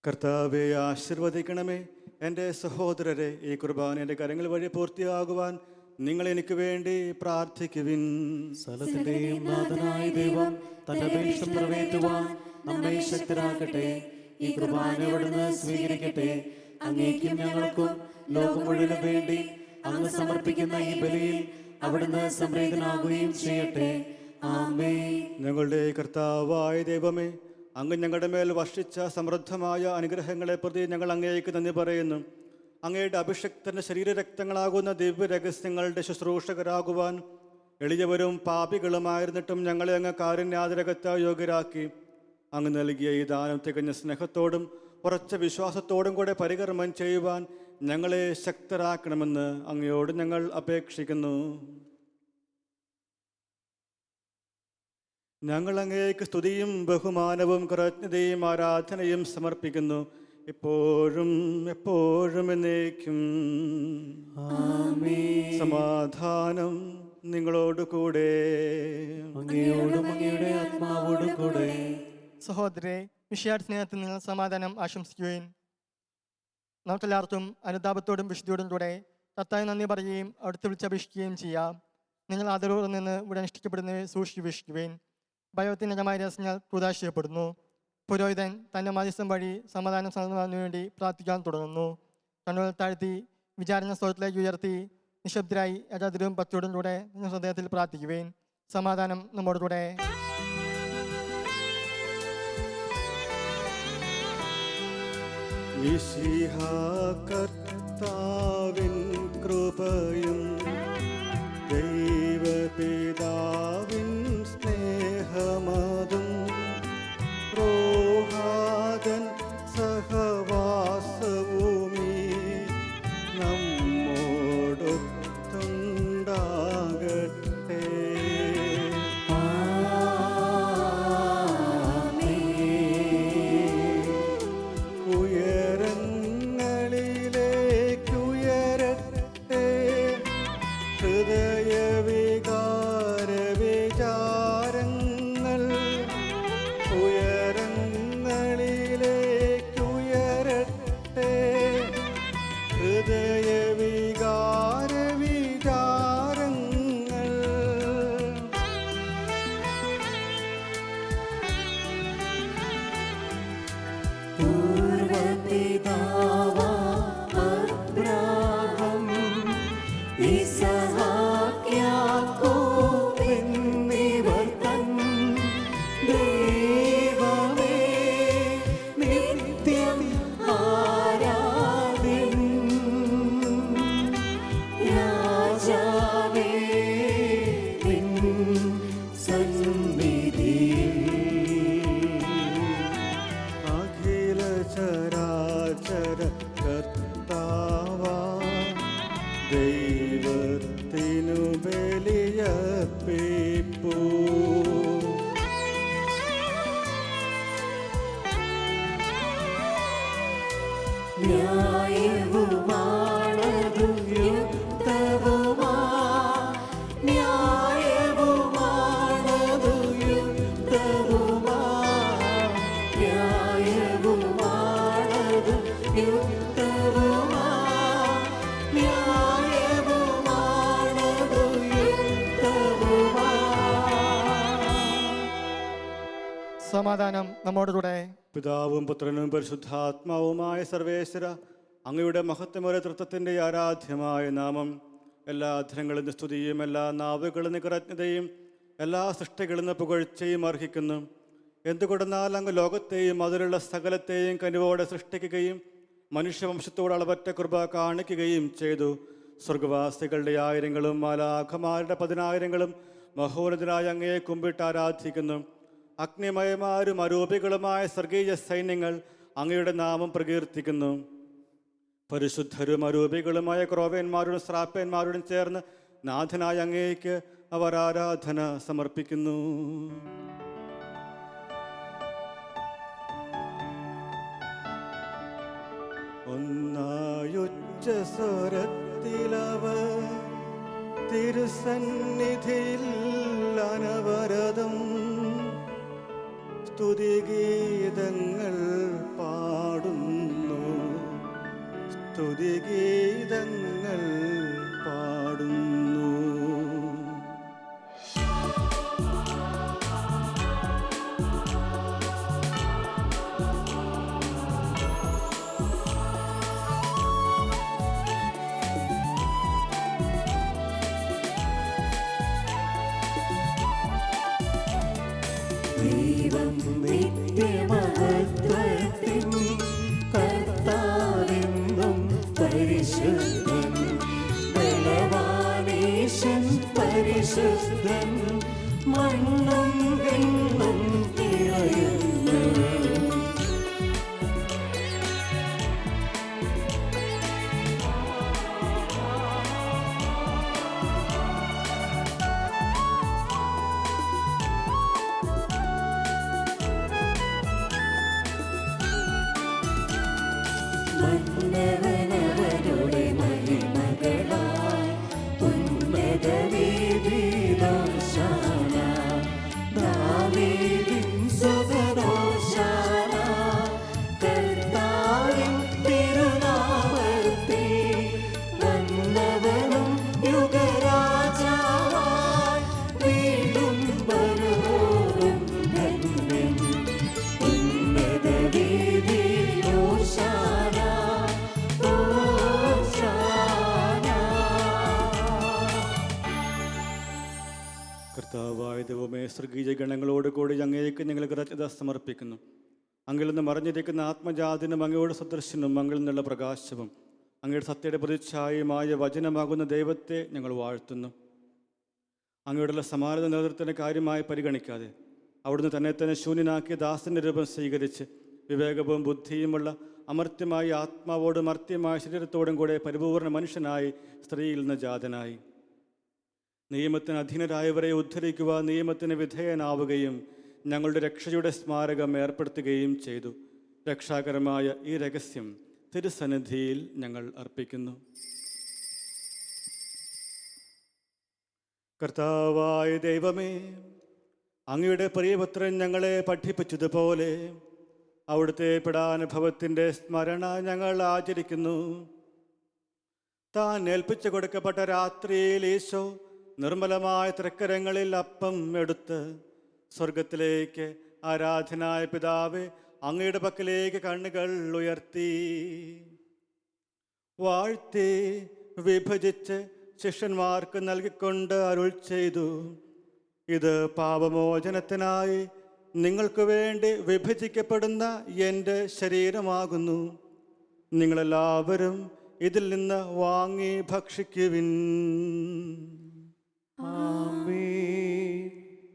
കർത്താവെ ആശീർവദിക്കണമേ. എൻ്റെ സഹോദരരെ, ഈ കുർബാന എൻ്റെ കരങ്ങൾ വഴി പൂർത്തിയാകുവാൻ നിങ്ങൾ എനിക്ക് വേണ്ടി പ്രാർത്ഥിക്കുവിൻ. സകലത്തിന്റെയും നാഥനായ ദൈവം തന്റെ അപേക്ഷ നിറവേറ്റുവാൻ നമ്മെ ശക്തരാക്കട്ടെ. ഈ കുർബാന അവിടുന്ന് സ്വീകരിക്കട്ടെ. അങ്ങേക്കും ഞങ്ങൾക്കും ലോകം മുഴുവനും വേണ്ടി അങ്ങ് സമർപ്പിക്കുന്ന ഈ ബലിയിൽ അവിടുന്ന് സംപ്രീതനാകുകയും ചെയ്യട്ടെ. ആമേൻ. ഞങ്ങളുടെ കർത്താവായ ദൈവമേ, അങ്ങ് ഞങ്ങളുടെ മേൽ വർഷിച്ച സമൃദ്ധമായ അനുഗ്രഹങ്ങളെ പ്രതി ഞങ്ങൾ അങ്ങേക്ക് നന്ദി പറയുന്നു. അങ്ങയുടെ അഭിഷക്തന്റെ ശരീരരക്തങ്ങളാകുന്ന ദിവ്യരഹസ്യങ്ങളുടെ ശുശ്രൂഷകരാകുവാൻ എളിയവരും പാപികളുമായിരുന്നിട്ടും ഞങ്ങളെ അങ്ങ് കാരുണ്യാതിരകത്തായി യോഗ്യരാക്കി. അങ്ങ് നൽകിയ ഈ ദാനം തികഞ്ഞ സ്നേഹത്തോടും ഉറച്ച വിശ്വാസത്തോടും കൂടെ പരികർമ്മം ചെയ്യുവാൻ ഞങ്ങളെ ശക്തരാക്കണമെന്ന് അങ്ങയോട് ഞങ്ങൾ അപേക്ഷിക്കുന്നു. ഞങ്ങൾ അങ്ങേക്ക് സ്തുതിയും ബഹുമാനവും കൃതജ്ഞതയും ആരാധനയും സമർപ്പിക്കുന്നു, എപ്പോഴും എപ്പോഴും എന്നേക്കും. സമാധാനം നിങ്ങളോട് കൂടെ. അങ്ങയോടും അങ്ങയുടെ ആത്മാവോടും കൂടെ. സഹോദരരെ, വിഷയാർ സ്നേഹത്തിൽ നിങ്ങൾ സമാധാനം ആശംസിക്കുകയും നമുക്കെല്ലാവർക്കും അനുതാപത്തോടും വിശുദ്ധിയോടും കൂടെ കർത്താവിന് നന്ദി പറയുകയും അടുത്ത് വിളിച്ചപേക്ഷിക്കുകയും ചെയ്യാം. നിങ്ങൾ ആദരവോടെ നിന്ന് ഇവിടെ അനുഷ്ഠിക്കപ്പെടുന്നവയെ സൂക്ഷിച്ചു വീക്ഷിക്കുകയും ഭയത്തിൻ്റെ നിജമായ രഹസ്യങ്ങൾ പ്രദാശ ചെയ്യപ്പെടുന്നു. പുരോഹിതൻ തൻ്റെ മധ്യസ്ഥം വഴി സമാധാനം സമാധാനത്തിനു വേണ്ടി പ്രാർത്ഥിക്കാൻ തുടങ്ങുന്നു. കണ്ണുകൾ താഴ്ത്തി വിചാരണ സ്രോതത്തിലേക്ക് ഉയർത്തി നിശബ്ദരായി യഥാതിരും ഭക്തിയോടും കൂടെ നിങ്ങൾ ഹൃദയത്തിൽ പ്രാർത്ഥിക്കുകയും സമാധാനം നമ്മോട് കൂടെ. മിശിഹാ കർത്താവിൻ കൃപയും ദൈവപിതാവിൻ സ്നേഹമതും റോഹാദൻ സഹവാസവുമീ നമ്മോടൊത്തുണ്ടാകട്ടെ. ഉയരങ്ങളിലേക്കുയരട്ടെ ഹൃദയവികാര വിചാരങ്ങൾ. ഉയരങ്ങളിലേക്കുയരട്ടെ ഹൃദയവികാര വിചാരങ്ങൾ. അബ്രാഹം ഇസഹാക്ക് യാക്കോബ് എന്നിവർ തൻ ദൈവമേ നിത്യം ആരാധ്യൻ. രാജാവേ നിൻ സന്നിധിയിൽ അഖില ചരാചര കർത്താവാ ദൈവത്തിനു ബലിയർപ്പിപ്പൂ. ന്യായവുമാണതു യുക്തവുമാ. ന്യായവുമാണതു യുക്തവുമാ. ന്യായവുമാണതു യുക്തവുമാ. ന്യായവുമാണതു യുക്തവുമാ. സമാധാനം നമ്മോട് കൂടെ. പിതാവും പുത്രനും പരിശുദ്ധാത്മാവുമായ സർവേശ്വര, അങ്ങയുടെ മഹത്വമേറിയ തൃത്വത്തിൻ്റെ ആരാധ്യമായ നാമം എല്ലാ അധരങ്ങളിൽ നിന്ന് സ്തുതിയും എല്ലാ നാവുകളിൽ നിന്ന് കൃതജ്ഞതയും എല്ലാ സൃഷ്ടികളിൽ നിന്ന് പുകഴ്ചയും അർഹിക്കുന്നു. എന്തുകൊണ്ടെന്നാൽ അങ്ങ് ലോകത്തെയും അതിലുള്ള സകലത്തെയും കനിവോടെ സൃഷ്ടിക്കുകയും മനുഷ്യവംശത്തോട് അളവറ്റ കൃപ കാണിക്കുകയും ചെയ്തു. സ്വർഗവാസികളുടെ ആയിരങ്ങളും മാലാഖമാരുടെ 10,000ങ്ങളും മഹോന്നതനായ അങ്ങയെ കുമ്പിട്ട് ആരാധിക്കുന്നു. അഗ്നിമയമാരും അരൂപികളുമായ സ്വർഗീയ സൈന്യങ്ങൾ അങ്ങയുടെ നാമം പ്രകീർത്തിക്കുന്നു. പരിശുദ്ധരും അരൂപികളുമായ ക്രോവേന്മാരോടും ശ്രാപ്പന്മാരോടും ചേർന്ന് നാഥനായ അങ്ങേക്ക് അവർ ആരാധന സമർപ്പിക്കുന്നു. ഒന്നായുച്ചസ്വരത്തിലവർ തിരുസന്നിധിയിൽ അനവരതം സ്തുതിഗീതങ്ങൾ പാടുന്നു, സ്തുതിഗീതങ്ങൾ പാടുന്നു. ദൈവം നിത്യമഹത്വത്തിൻ കർത്താവെന്നും പരിശുദ്ധൻ, ബലവാനീശൻ പരിശുദ്ധൻ, മണ്ണും വെണ്ണും തിരയുന്നു. മന്നവനവരുടെ മഹിമകളാൽ ഉന്നതവീതിയിലോശാന, ദാവീദിൻ സുതനോശാന, കർത്താവിൻ തിരുനാമത്തിൽ വന്നവനും യുഗരാജാവായി വീണ്ടും വരുവോറും ധന്യൻ. ഉന്നതവീതിയിലോശാന. കർത്താവായ ദൈവമേ, സ്വർഗീയ ഗണങ്ങളോട് കൂടി അങ്ങേക്ക് ഞങ്ങൾ കൃതജ്ഞത സമർപ്പിക്കുന്നു. അങ്ങിൽ നിന്ന് മറഞ്ഞിരിക്കുന്ന ആത്മജാതിനും അങ്ങയോട് സദൃശ്യനും അങ്ങിൽ നിന്നുള്ള പ്രകാശവും അങ്ങയുടെ സത്യയുടെ പ്രതിച്ഛായമായ വചനമാകുന്ന ദൈവത്തെ ഞങ്ങൾ വാഴ്ത്തുന്നു. അങ്ങയോടുള്ള സമാനത നേതൃത്വത്തിന് കാര്യമായി പരിഗണിക്കാതെ അവിടുന്ന് തന്നെ ശൂന്യനാക്കിയ ദാസന്റെ രൂപം സ്വീകരിച്ച് വിവേകവും ബുദ്ധിയുമുള്ള അമർത്യമായ ആത്മാവോടും മർത്യമായ ശരീരത്തോടും കൂടെ പരിപൂർണ മനുഷ്യനായി സ്ത്രീയിൽ നിന്ന് ജാതനായി. നിയമത്തിന് അധീനരായവരെ ഉദ്ധരിക്കുവാൻ നിയമത്തിന് വിധേയനാവുകയും ഞങ്ങളുടെ രക്ഷയുടെ സ്മാരകം ഏർപ്പെടുത്തുകയും ചെയ്തു. രക്ഷാകരമായ ഈ രഹസ്യം തിരുസന്നിധിയിൽ ഞങ്ങൾ അർപ്പിക്കുന്നു. കർത്താവായ ദൈവമേ, അങ്ങയുടെ പ്രിയപുത്രൻ ഞങ്ങളെ പഠിപ്പിച്ചതുപോലെ അവിടുത്തെ പീഡാനുഭവത്തിൻ്റെ സ്മരണ ഞങ്ങൾ ആചരിക്കുന്നു. താൻ ഏൽപ്പിച്ചു കൊടുക്കപ്പെട്ട രാത്രിയിൽ ഈശോ നിർമ്മലമായ തൃക്കരങ്ങളിൽ അപ്പം എടുത്ത് സ്വർഗത്തിലേക്ക് ആരാധനായ പിതാവേ അങ്ങയുടെ പക്കലേക്ക് കണ്ണുകൾ ഉയർത്തി വാഴ്ത്തി വിഭജിച്ച് ശിഷ്യന്മാർക്ക് നൽകിക്കൊണ്ട് അരുൾ ചെയ്തു, ഇത് പാപമോചനത്തിനായി നിങ്ങൾക്ക് വേണ്ടി വിഭജിക്കപ്പെടുന്ന എൻ്റെ ശരീരമാകുന്നു. നിങ്ങളെല്ലാവരും ഇതിൽ നിന്ന് വാങ്ങി ഭക്ഷിക്കുവിൻ.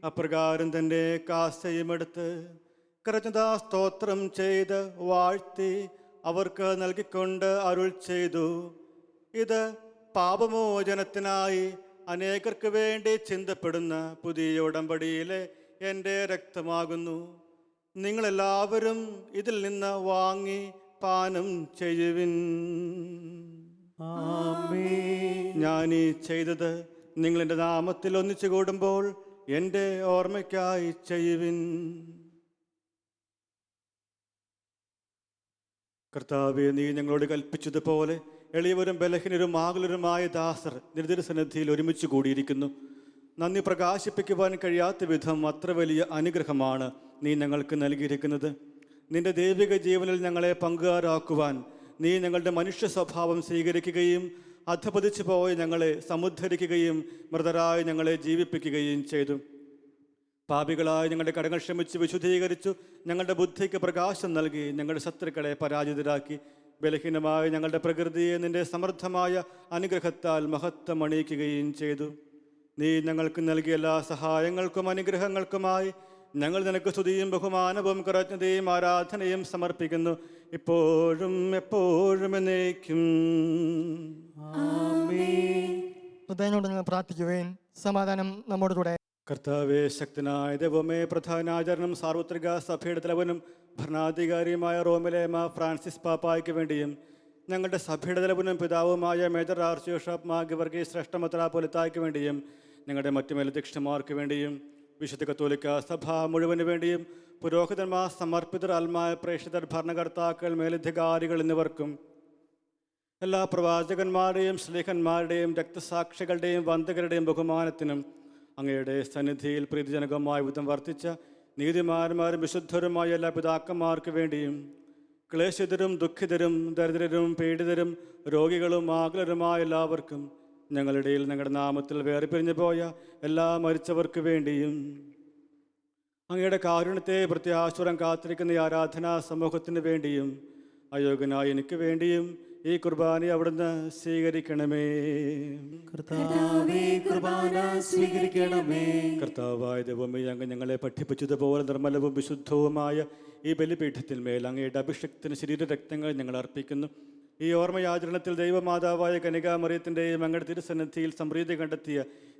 അപ്രകാരം തൻ്റെ കാസയും എടുത്ത് കൃതജ്ഞതാ സ്തോത്രം ചെയ്ത് വാഴ്ത്തി അവർക്ക് നൽകിക്കൊണ്ട് അരുൾ ചെയ്തു, ഇത് പാപമോചനത്തിനായി അനേകർക്ക് വേണ്ടി ചിന്തപ്പെടുന്ന പുതിയ ഉടമ്പടിയിലെ എൻ്റെ രക്തമാകുന്നു. നിങ്ങളെല്ലാവരും ഇതിൽ നിന്ന് വാങ്ങി പാനം ചെയ്യുവിൻ. ഞാനീ ചെയ്തത് നിങ്ങളെൻ്റെ നാമത്തിൽ ഒന്നിച്ചു കൂടുമ്പോൾ എൻ്റെ ഓർമ്മയ്ക്കായി ചെയ്യുവിൻ. കർത്താവേ, നീ ഞങ്ങളോട് കൽപ്പിച്ചതുപോലെ എളിയവരും ബലഹീനരും ആകുലരുമായ ദാസർ നിരുദരസന്നിധിയിൽ ഒരുമിച്ച് കൂടിയിരിക്കുന്നു. നന്ദി പ്രകാശിപ്പിക്കുവാൻ കഴിയാത്ത വിധം അത്ര വലിയ അനുഗ്രഹമാണ് നീ ഞങ്ങൾക്ക് നൽകിയിരിക്കുന്നത്. നിന്റെ ദൈവിക ജീവനിൽ ഞങ്ങളെ പങ്കുകാരാക്കുവാൻ നീ ഞങ്ങളുടെ മനുഷ്യ സ്വഭാവം സ്വീകരിക്കുകയും അധപതിച്ചു പോയി ഞങ്ങളെ സമുദ്ധരിക്കുകയും മൃതരായി ഞങ്ങളെ ജീവിപ്പിക്കുകയും ചെയ്തു. പാപികളായി ഞങ്ങളുടെ കടങ്ങൾ ക്ഷമിച്ച് വിശുദ്ധീകരിച്ചു. ഞങ്ങളുടെ ബുദ്ധിക്ക് പ്രകാശം നൽകി. ഞങ്ങളുടെ ശത്രുക്കളെ പരാജിതരാക്കി. ബലഹീനമായ ഞങ്ങളുടെ പ്രകൃതിയെ നിന്റെ സമൃദ്ധമായ അനുഗ്രഹത്താൽ മഹത്വം അണിയിക്കുകയും ചെയ്തു. നീ ഞങ്ങൾക്ക് നൽകിയ എല്ലാ സഹായങ്ങൾക്കും അനുഗ്രഹങ്ങൾക്കുമായി ഞങ്ങൾ നിനക്ക് സ്തുതിയും ബഹുമാനവും കൃതജ്ഞതയും ആരാധനയും സമർപ്പിക്കുന്നു, ഇപ്പോഴും എപ്പോഴും എന്നേക്കും. ഹൃദയനോട് നിങ്ങൾ പ്രാർത്ഥിക്കുവേൻ. സമാധാനം നമ്മോട് കൂടെ. കർത്താവേ, ശക്തനായ ദൈവമേ, പ്രധാനാചരണം സാർവത്രിക സഭയുടെ തലവനും ഭരണാധികാരിയുമായ റോമിലെ മാർ ഫ്രാൻസിസ് പാപ്പായ്ക്ക് വേണ്ടിയും ഞങ്ങളുടെ സഭയുടെ തലവനും പിതാവുമായ major arch bishop Mar Geevarghese ശ്രേഷ്ഠ മെത്രാപ്പോലീത്തായ്ക്ക് വേണ്ടിയും ഞങ്ങളുടെ മറ്റു മേലധ്യക്ഷന്മാർക്ക് വേണ്ടിയും വിശുദ്ധ കത്തോലിക്ക സഭ മുഴുവന് വേണ്ടിയും പുരോഹിതന്മാർ, സമർപ്പിതർ, ആത്മായ പ്രേക്ഷിതർ, ഭരണകർത്താക്കൾ, മേലധികാരികൾ എന്നിവർക്കും എല്ലാ പ്രവാചകന്മാരുടെയും ശ്ലീഹന്മാരുടെയും രക്തസാക്ഷികളുടെയും വന്ദകരുടെയും ബഹുമാനത്തിനും അങ്ങയുടെ സന്നിധിയിൽ പ്രീതിജനകമായ വിധം വർത്തിച്ച നീതിമാന്മാരും വിശുദ്ധരുമായ എല്ലാ പിതാക്കന്മാർക്ക് വേണ്ടിയും ക്ലേശിതരും ദുഃഖിതരും ദരിദ്രരും പീഡിതരും രോഗികളും ആകുലരുമായ എല്ലാവർക്കും ഞങ്ങളുടെ ഞങ്ങളുടെ നാമത്തിൽ വേർപിരിഞ്ഞു പോയ എല്ലാ മരിച്ചവർക്ക് വേണ്ടിയും അങ്ങയുടെ കാരുണ്യത്തെ പ്രത്യാശുരം കാത്തിരിക്കുന്ന ഈ ആരാധനാ സമൂഹത്തിന് വേണ്ടിയും അയോഗ്യനായ എനിക്ക് വേണ്ടിയും ഈ കുർബാന അവിടുന്ന് സ്വീകരിക്കണമേ. കർത്താവേ, കുർബാന സ്വീകരിക്കണമേ. കർത്താവായ ദൈവമേ, അങ്ങ് ഞങ്ങളെ പഠിപ്പിച്ചതുപോലെ നിർമ്മലവും വിശുദ്ധവുമായ ഈ ബലിപീഠത്തിൽ മേൽ അങ്ങയുടെ അഭിഷക്തന് ശരീരരക്തങ്ങൾ ഞങ്ങൾ അർപ്പിക്കുന്നു. ഈ ഓർമ്മയാചരണത്തിൽ ദൈവമാതാവായ കനികാമറിയത്തിൻ്റെയും അങ്ങയുടെ തിരുസന്നിധിയിൽ സംപ്രീതി കണ്ടെത്തിയ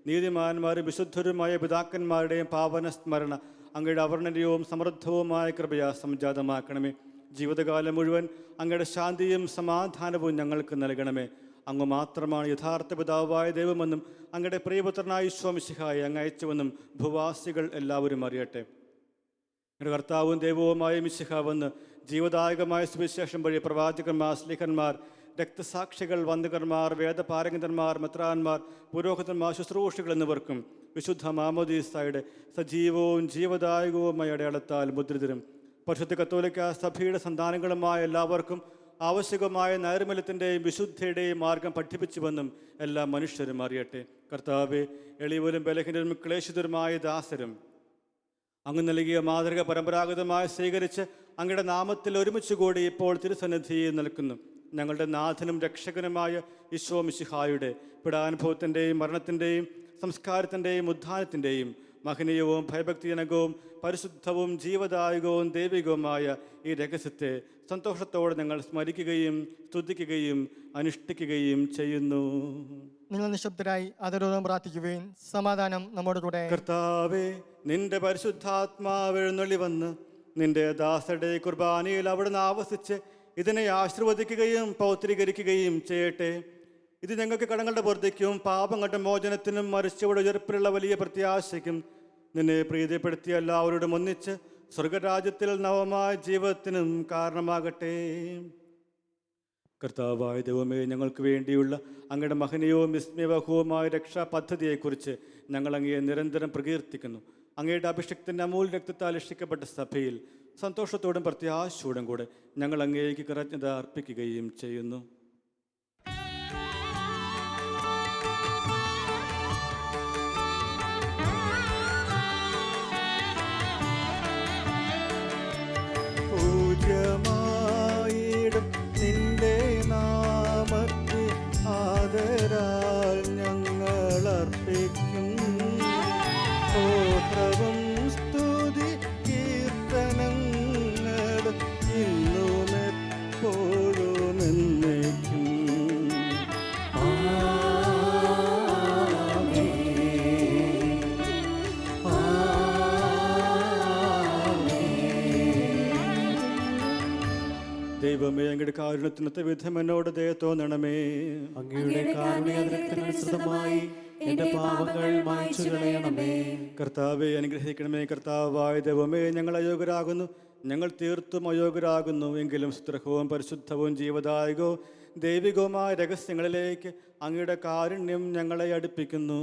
നീതിമാന്മാരും വിശുദ്ധരുമായ പിതാക്കന്മാരുടെയും പാവന സ്മരണ അങ്ങയുടെ അവർണ്ണനീയവും സമൃദ്ധവുമായ കൃപയാ സംജാതമാക്കണമേ. ജീവിതകാലം മുഴുവൻ അങ്ങയുടെ ശാന്തിയും സമാധാനവും ഞങ്ങൾക്ക് നൽകണമേ. അങ്ങ് മാത്രമാണ് യഥാർത്ഥ പിതാവായ ദൈവമെന്നും അങ്ങയുടെ പ്രിയപുത്രനായ ഈശോ മിശിഹായെ അങ്ങ് അയച്ചുവെന്നും ഭൂവാസികൾ എല്ലാവരും അറിയട്ടെ. ഞങ്ങളുടെ കർത്താവും ദൈവവുമായ മിശിഹാവെന്ന് ജീവദായകമായ സുവിശേഷം വഴി പ്രവാചകന്മാർ, ശ്ലീഹന്മാർ, രക്തസാക്ഷികൾ, വന്ദകന്മാർ, വേദപാരംഗതന്മാർ, മെത്രാന്മാർ, പുരോഹിതന്മാർ, ശുശ്രൂഷികൾ എന്നിവർക്കും വിശുദ്ധ മാമോദീസായുടെ സജീവവും ജീവദായകവുമായ അടയാളത്താൽ മുദ്രിതരും പരിശുദ്ധ കത്തോലിക്ക സഭയുടെ സന്താനങ്ങളുമായ എല്ലാവർക്കും ആവശ്യകമായ നൈർമല്യത്തിൻ്റെയും വിശുദ്ധിയുടെയും മാർഗം പഠിപ്പിച്ചുവെന്നും എല്ലാ മനുഷ്യരും അറിയട്ടെ. കർത്താവെ, എളിയവരും ബലഹീനരും ക്ലേശിതരുമായ ദാസരും അങ്ങ് നൽകിയ മാതൃക പരമ്പരാഗതമായി സ്വീകരിച്ച് അങ്ങയുടെ നാമത്തിൽ ഒരുമിച്ച് കൂടി ഇപ്പോൾ തിരുസന്നിധിയിൽ നിൽക്കുന്നു. ഞങ്ങളുടെ നാഥനും രക്ഷകനുമായ ഈശോ മിശിഹായുടെ പീഡാനുഭവത്തിൻ്റെയും മരണത്തിൻ്റെയും സംസ്കാരത്തിൻ്റെയും ഉദ്ധാനത്തിൻ്റെയും മഹനീയവും ഭയഭക്തിജനകവും പരിശുദ്ധവും ജീവദായകവും ദൈവികവുമായ ഈ രഹസ്യത്തെ സന്തോഷത്തോടെ ഞങ്ങൾ സ്മരിക്കുകയും സ്തുതിക്കുകയും അനുഷ്ഠിക്കുകയും ചെയ്യുന്നു. നിങ്ങൾ നിശബ്ദരായി ആദരവോടെ പ്രാർത്ഥിക്കുവേൻ. സമാധാനം നമ്മോട് കൂടെ. കർത്താവേ, നിന്റെ പരിശുദ്ധാത്മാവ് എഴുന്നള്ളി വന്ന് നിന്റെ ദാസരുടെ കുർബാനയിൽ അവിടുന്ന് ആവസിച്ച് ഇതിനെ ആശീർവദിക്കുകയും പൗത്രീകരിക്കുകയും ചെയ്യട്ടെ. ഇത് ഞങ്ങൾക്ക് കടങ്ങളുടെ പൂർത്തിക്കും പാപങ്ങളുടെ മോചനത്തിനും മരിച്ചവരുടെ ഉയർപ്പിലുള്ള വലിയ പ്രത്യാശയ്ക്കും നിന്നെ പ്രീതിപ്പെടുത്തിയ എല്ലാവരോടും ഒന്നിച്ച് സ്വർഗരാജ്യത്തിൽ നവമായ ജീവിതത്തിനും കാരണമാകട്ടെ. കർത്താവായ ദൈവമേ, ഞങ്ങൾക്ക് വേണ്ടിയുള്ള അങ്ങയുടെ മഹനീയവും വിസ്മയവഹവുമായ രക്ഷാ പദ്ധതിയെക്കുറിച്ച് ഞങ്ങൾ അങ്ങയെ നിരന്തരം പ്രകീർത്തിക്കുന്നു. അങ്ങയുടെ അഭിഷക്തിൻ്റെ അമൂല്യ രക്തത്താൽ രക്ഷിക്കപ്പെട്ട സഭയിൽ സന്തോഷത്തോടും പ്രത്യാശയോടും കൂടെ ഞങ്ങൾ അങ്ങേക്ക് കൃതജ്ഞത അർപ്പിക്കുകയും ചെയ്യുന്നു. പൂജ്യമായിടും നിന്റെ നാമത്തിൽ ആദരാൽ ഞങ്ങൾ അർപ്പിക്കും സ്തോത്രവും സ്തുതി കീർത്തനങ്ങളും ഇന്നും എപ്പോഴും എന്നേക്കും. ദൈവമേ, അങ്ങയുടെ കാരുണ്യത്തിനൊത്ത വിധം എന്നോട് ദയ തോന്നണമേ. അങ്ങയുടെ കാരുണ്യാനുസൃതമായി എന്റെ പാപങ്ങൾ മായ്ച്ചു കളയണമേ. കർത്താവെ, അനുഗ്രഹിക്കണമേ. കർത്താവായ ദൈവമേ, ഞങ്ങൾ അയോഗ്യരാകുന്നു, ഞങ്ങൾ തീർത്തും അയോഗ്യരാകുന്നു. എങ്കിലും സുത്രഹവും പരിശുദ്ധവും ജീവദായകവും ദൈവികവുമായ രഹസ്യങ്ങളിലേക്ക് അങ്ങയുടെ കാരുണ്യം ഞങ്ങളെ അടുപ്പിക്കുന്നു.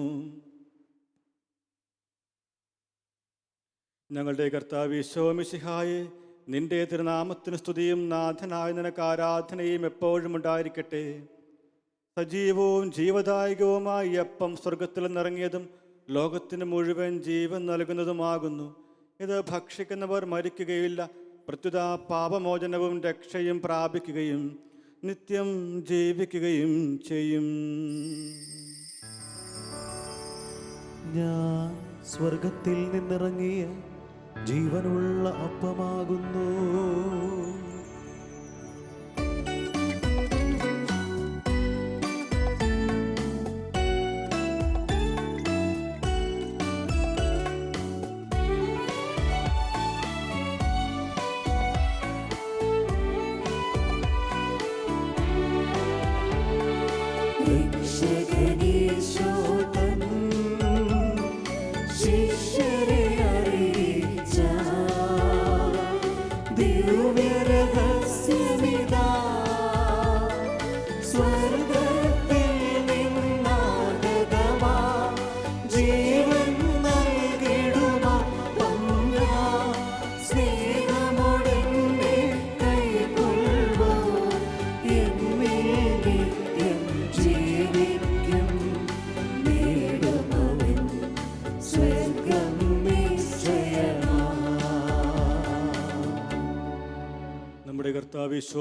ഞങ്ങളുടെ കർത്താവ് ഈശോ മിശിഹായേ, നിന്റെ തിരുനാമത്തിന് സ്തുതിയും നാഥനായ നിനക്ക് ആരാധനയും എപ്പോഴും ഉണ്ടായിരിക്കട്ടെ. സജീവവും ജീവദായകവുമായ ഈ അപ്പം സ്വർഗത്തിൽ നിന്നിറങ്ങിയതും ലോകത്തിന് മുഴുവൻ ജീവൻ നൽകുന്നതുമാകുന്നു. ഇത് ഭക്ഷിക്കുന്നവർ മരിക്കുകയില്ല, പ്രത്യുത പാപമോചനവും രക്ഷയും പ്രാപിക്കുകയും നിത്യം ജീവിക്കുകയും ചെയ്യും. ഞാൻ സ്വർഗത്തിൽ നിന്നിറങ്ങിയ ജീവനുള്ള അപ്പമാകുന്നു.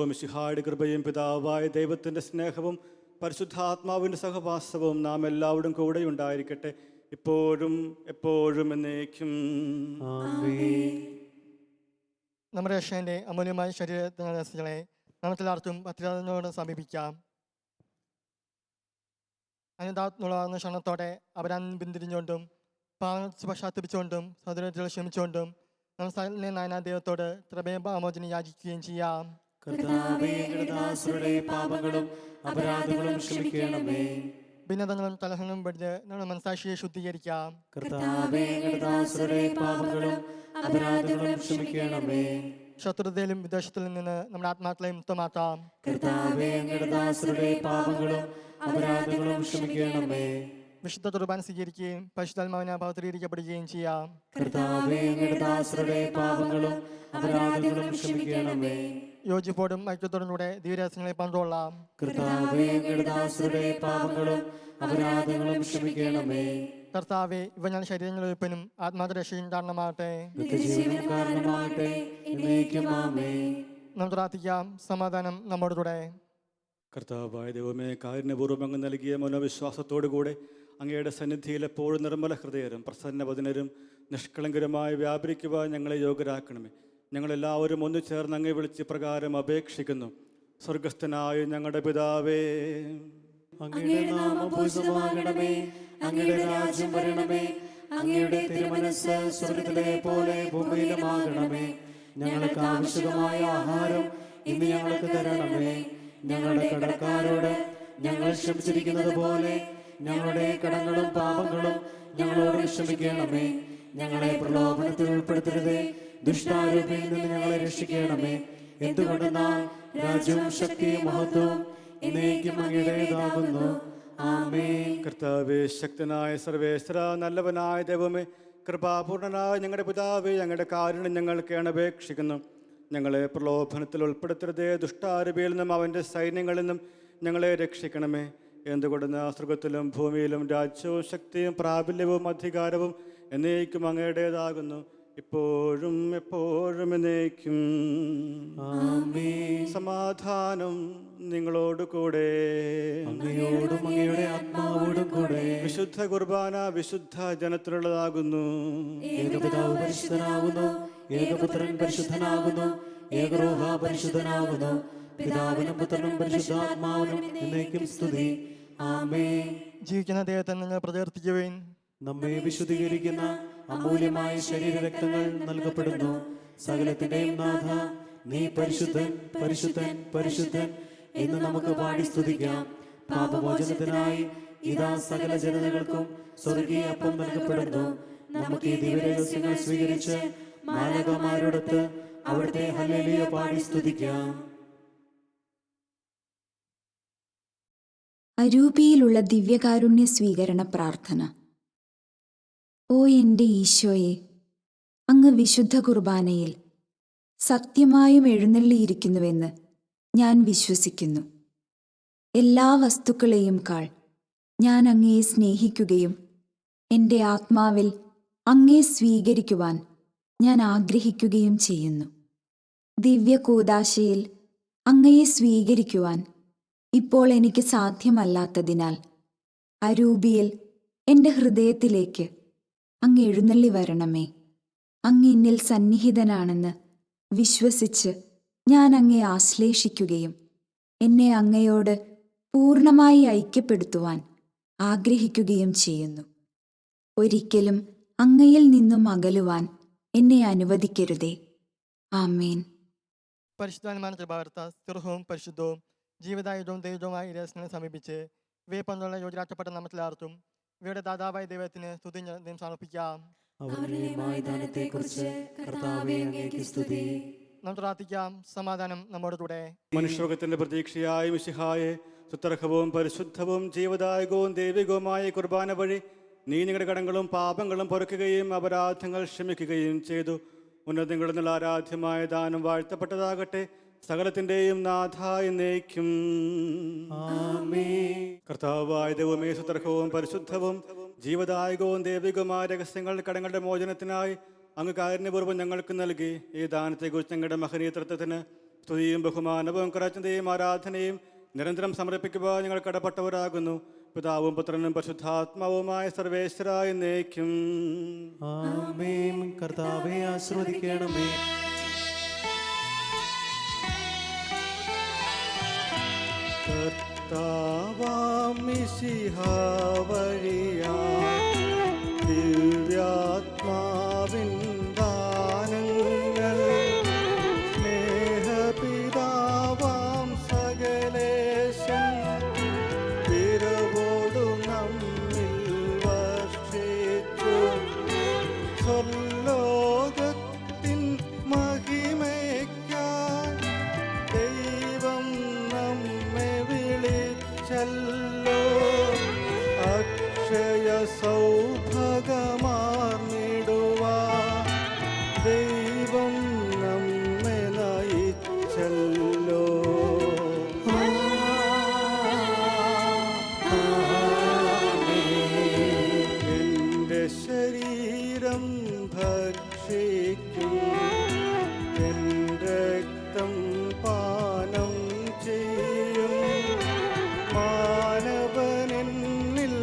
മിശിഹായുടെ കൃപയും പിതാവായ ദൈവത്തിൻ്റെ സ്നേഹവും പരിശുദ്ധാത്മാവിൻ്റെ സഹവാസവും നാം എല്ലാവരും കൂടെ ഉണ്ടായിരിക്കട്ടെ, ഇപ്പോഴും എപ്പോഴും എന്നേക്കും. നമ്മുടെ രക്ഷകന്റെ അമൂല്യമായ ശരീരത്തിനെ നമുക്കെല്ലാവർക്കും പത്രിയോട് സമീപിക്കാം. അനുതാത്മുള്ള ക്ഷണത്തോടെ അവരാൻ പിന്തിരിഞ്ഞുകൊണ്ടും പശ്ചാത്തപിച്ചുകൊണ്ടും സഹോദരത്തിൽ ക്ഷമിച്ചുകൊണ്ടും നാനാ ദൈവത്തോട് കൃപയാമോചനം യാചിക്കുകയും ചെയ്യാം. പാപങ്ങളും അപരാധങ്ങളും ക്ഷമിക്കണമേ. ഭിന്നതകളും കലഹങ്ങളും പഠിച്ച് നമ്മുടെ മനസാക്ഷിയെ ശുദ്ധീകരിക്കാം. പാപങ്ങളും അപരാധങ്ങളും ക്ഷമിക്കണമേ. ശത്രുതയിലും വിദേശത്തിൽ നിന്ന് നമ്മുടെ ആത്മാക്കളെ മുക്തമാക്കാം. പാപങ്ങളും അപരാധങ്ങളും ക്ഷമിക്കണമേ. വിശുദ്ധ കുർബാന സ്വീകരിക്കുകയും പരിശുദ്ധാത്മാവിനെ പവിത്രീകരിക്കപ്പെടുകയും ചെയ്യാം. പാപങ്ങളും അപരാധങ്ങളും ക്ഷമിക്കണമേ. യോജിപ്പോടും ഐക്യത്തോടും കൂടെ ദിവ്യരഹസ്യങ്ങളെ പങ്കുകൊള്ളാം. പാപങ്ങളും അപരാധങ്ങളും ക്ഷമിക്കണമേ. കർത്താവെ, ഇവ ഞാൻ ശരീരങ്ങളുടെ ഉൽപ്പനും ആത്മാവിന്റെ രക്ഷയും കാരണമാകട്ടെ. നമുക്ക് പ്രാർത്ഥിക്കാം. സമാധാനം നമ്മോടുകൂടെ. കർത്താവായ ദൈവമേ, കാരുണ്യപൂർവ്വം അങ്ങ് നൽകിയ മനോവിശ്വാസത്തോടുകൂടെ അങ്ങയുടെ സന്നിധിയിൽ എപ്പോഴും നിർമ്മല ഹൃദയരും പ്രസന്നവദനരും നിഷ്കളങ്കരുമായി വ്യാപരിക്കുവാൻ ഞങ്ങളെ യോഗ്യരാക്കണമേ. ഞങ്ങളെല്ലാവരും ഒന്നു ചേർന്ന് അങ്ങേ വിളിച്ച് പ്രകാരം അപേക്ഷിക്കുന്നു. സ്വർഗസ്ഥനായ ഞങ്ങളുടെ പിതാവേ, അങ്ങയുടെ നാമം പൂജിതമാകണമേ. അങ്ങയുടെ രാജ്യം വരണമേ. അങ്ങയുടെ തിരുമനസ്സ് സ്വർഗ്ഗത്തിലെ പോലെ ഭൂമിയിലുമാകണമേ. ഞങ്ങൾക്ക് ആവശ്യമായ ആഹാരം ഇന്ന് ഞങ്ങൾക്ക് തരണമേ. ഞങ്ങളുടെ കടക്കാരോട് ഞങ്ങൾ ക്ഷമിച്ചിരിക്കുന്നത് പോലെ ഞങ്ങളുടെ കടങ്ങളും പാപങ്ങളും ഞങ്ങളോട് ക്ഷമിക്കണമേ. ഞങ്ങളെ പ്രലോഭനത്തിൽ ഉൾപ്പെടുത്തരുതേ, ദുഷ്ടാരൂപിയിൽ നിന്ന് ഞങ്ങളെ രക്ഷിക്കണമേ. എന്തുകൊണ്ടെന്നാൽ രാജ്യവും ശക്തിയും മഹത്വവും എന്നേക്കും അങ്ങയുടേതാകുന്നു. ആമേൻ. കർത്താവേ, ശക്തനായ സർവേശ്വര, നല്ലവനായ ദൈവമേ, കൃപാപൂർണനായ ഞങ്ങളുടെ പിതാവേ, ഞങ്ങളുടെ കാരുണ്യം ഞങ്ങൾക്ക് അപേക്ഷിക്കുന്നു. ഞങ്ങളെ പ്രലോഭനത്തിൽ ഉൾപ്പെടുത്തരുതേ, ദുഷ്ടാരൂപിയിൽ നിന്നും അവൻ്റെ സൈന്യങ്ങളിൽ നിന്നും ഞങ്ങളെ രക്ഷിക്കണമേ. എന്തുകൊണ്ടെന്ന് സ്വർഗത്തിലും ഭൂമിയിലും രാജ്യവും ശക്തിയും പ്രാബല്യവും അധികാരവും എന്നേക്കും അങ്ങയുടേതാകുന്നു, ഇപ്പോഴും എപ്പോഴും എന്നേക്കും. സമാധാനം നിങ്ങളോട് കൂടെ, അങ്ങയോടും അങ്ങയുടെ ആത്മാവോടും കൂടെ. വിശുദ്ധ കുർബാന വിശുദ്ധ ജനത്തിലുള്ളതാകുന്നു. ഏകപിതാവ് പരിശുദ്ധനാകുന്നു, ഏകപുത്രൻ പരിശുദ്ധനാകുന്നു, ഏകരൂഹ പരിശുദ്ധനാകുന്നു. പിതാവിനും പുത്രനും പരിശുദ്ധാത്മാവിനും എന്നേക്കും സ്തുതി. ആമേൻ. ജീവിക്കുന്ന ദൈവത്തെ നിങ്ങൾ പ്രകീർത്തിക്കുവിൻ. നമ്മെ വിശുദ്ധീകരിക്കുന്ന അമൂല്യമായ ശരീരരക്തങ്ങൾ നൽകപ്പെടുന്നു. സകലത്തിന്റെയും നാഥ, നീ പരിശുദ്ധൻ, പരിശുദ്ധൻ, പരിശുദ്ധൻ എന്ന് നമുക്ക് പാടി സ്തുതിക്കാം. പാപമോചനത്തിനായി ഇതാ സകല ജനതകൾക്കും സ്വർഗീയ അപ്പം നൽകപ്പെടുന്നു. നമുക്ക് ഈ ദിവ്യരഹസ്യങ്ങൾ സ്വീകരിച്ച് മാലാഖമാരോടൊത്ത് അവിടുത്തെ ഹല്ലേലൂയ പാടി സ്തുതിക്കാം. അരൂപിയിലുള്ള ദിവ്യകാരുണ്യ സ്വീകരണ പ്രാർത്ഥന. ഓ എൻ്റെ ഈശോയെ, അങ്ങ് വിശുദ്ധ കുർബാനയിൽ സത്യമായും എഴുന്നള്ളിയിരിക്കുന്നുവെന്ന് ഞാൻ വിശ്വസിക്കുന്നു. എല്ലാ വസ്തുക്കളെയും കാൾ ഞാൻ അങ്ങയെ സ്നേഹിക്കുകയും എൻ്റെ ആത്മാവിൽ അങ്ങയെ സ്വീകരിക്കുവാൻ ഞാൻ ആഗ്രഹിക്കുകയും ചെയ്യുന്നു. ദിവ്യകൂദാശയിൽ അങ്ങയെ സ്വീകരിക്കുവാൻ ഇപ്പോൾ എനിക്ക് സാധ്യമല്ലാത്തതിനാൽ അരൂപിയിൽ എൻ്റെ ഹൃദയത്തിലേക്ക് അങ്ങ് എഴുന്നള്ളി വരണമേ. അങ്ങ് എന്നിൽ സന്നിഹിതനാണെന്ന് വിശ്വസിച്ച് ഞാൻ അങ്ങയെ ആശ്ലേഷിക്കുകയും എന്നെ അങ്ങയോട് പൂർണ്ണമായി ഐക്യപ്പെടുത്തുവാൻ ആഗ്രഹിക്കുകയും ചെയ്യുന്നു. ഒരിക്കലും അങ്ങയിൽ നിന്നും അകലുവാൻ എന്നെ അനുവദിക്കരുതേ. ആമേൻ. പരിശുദ്ധാത്മാവിന്റെ കൃപാവർത്ത സ്ഥിരവും പരിശുദ്ധവും ജീവദായകവും ദൈവവുമായ ഇരേസിനെ സമീപിച്ച് ഇവയെ പന്നുള്ള യോഗ്യരാക്കപ്പെട്ട നാമത്തിലാർത്തും ഇവയുടെ ദാതാവായ ദൈവത്തിന് സ്തുതി സമർപ്പിക്കാം. അവരുടേതായ ദാനത്തെക്കുറിച്ച് കർത്താവേ അങ്ങേക്ക് സ്തുതി. നമുക്ക് പ്രാർത്ഥിക്കാം. സമാധാനം നമ്മോട് കൂടെ. മനുഷ്യലോകത്തിന്റെ പ്രതീക്ഷയായ മിശിഹായെ സുത്തർഹവും പരിശുദ്ധവും ജീവദായകവും ദൈവികവുമായ കുർബാന വഴി നീ നിങ്ങളുടെ കടങ്ങളും പാപങ്ങളും പൊറുക്കുകയും അപരാധങ്ങൾ ക്ഷമിക്കുകയും ചെയ്തു. ഉന്നതങ്ങളിൽ നിന്നുള്ള ആരാധ്യമായ ദാനം വാഴ്ത്തപ്പെട്ടതാകട്ടെ. സകലത്തിന്റെയും നാഥ എന്നേക്കും. കർത്താവായ ദൈവമേ, സുതർക്കവും പരിശുദ്ധവും ജീവദായകവും ദൈവികവുമായ രഹസ്യങ്ങൾ കടങ്ങളുടെ മോചനത്തിനായി അങ്ങ് കാരുണ്യപൂർവ്വം ഞങ്ങൾക്ക് നൽകി. ഈ ദാനത്തെക്കുറിച്ച് ഞങ്ങളുടെ മഹനീയത്വത്തിന് സ്തുതിയും ബഹുമാനവും കരാജ്ഞതയും ആരാധനയും നിരന്തരം സമർപ്പിക്കുവാൻ ഞങ്ങൾ കടപ്പെട്ടവരാകുന്നു. പിതാവും പുത്രനും പരിശുദ്ധാത്മാവുമായ സർവേശ്വര എന്നേക്കും. ആമേൻ. കർത്താവേ ആശീർവദിക്കണമേ. കർത്താവാം മിശിഹാ വഴിയായി ദിവ്യാത്മാവിൻ ദാനങ്ങൾ സ്നേഹപിതാവാം സകലേശൻ പിറവോടു നമ്മിൽ വർഷിച്ചു. സ്വർലോകത്തിൻ മഹിമയ്ക്കായി ദൈവം നമ്മെ വിളിച്ചല്ലോ. അക്ഷയ സൗഭാഗമാർന്നിടുവാൻ ദൈവം നമ്മെ നയിച്ചല്ലോ. എൻ്റെ ശരീരം ഭക്ഷിക്കും, എൻ്റെ രക്തം പാനം ചെയ്യും. മാനവനെന്നിൽ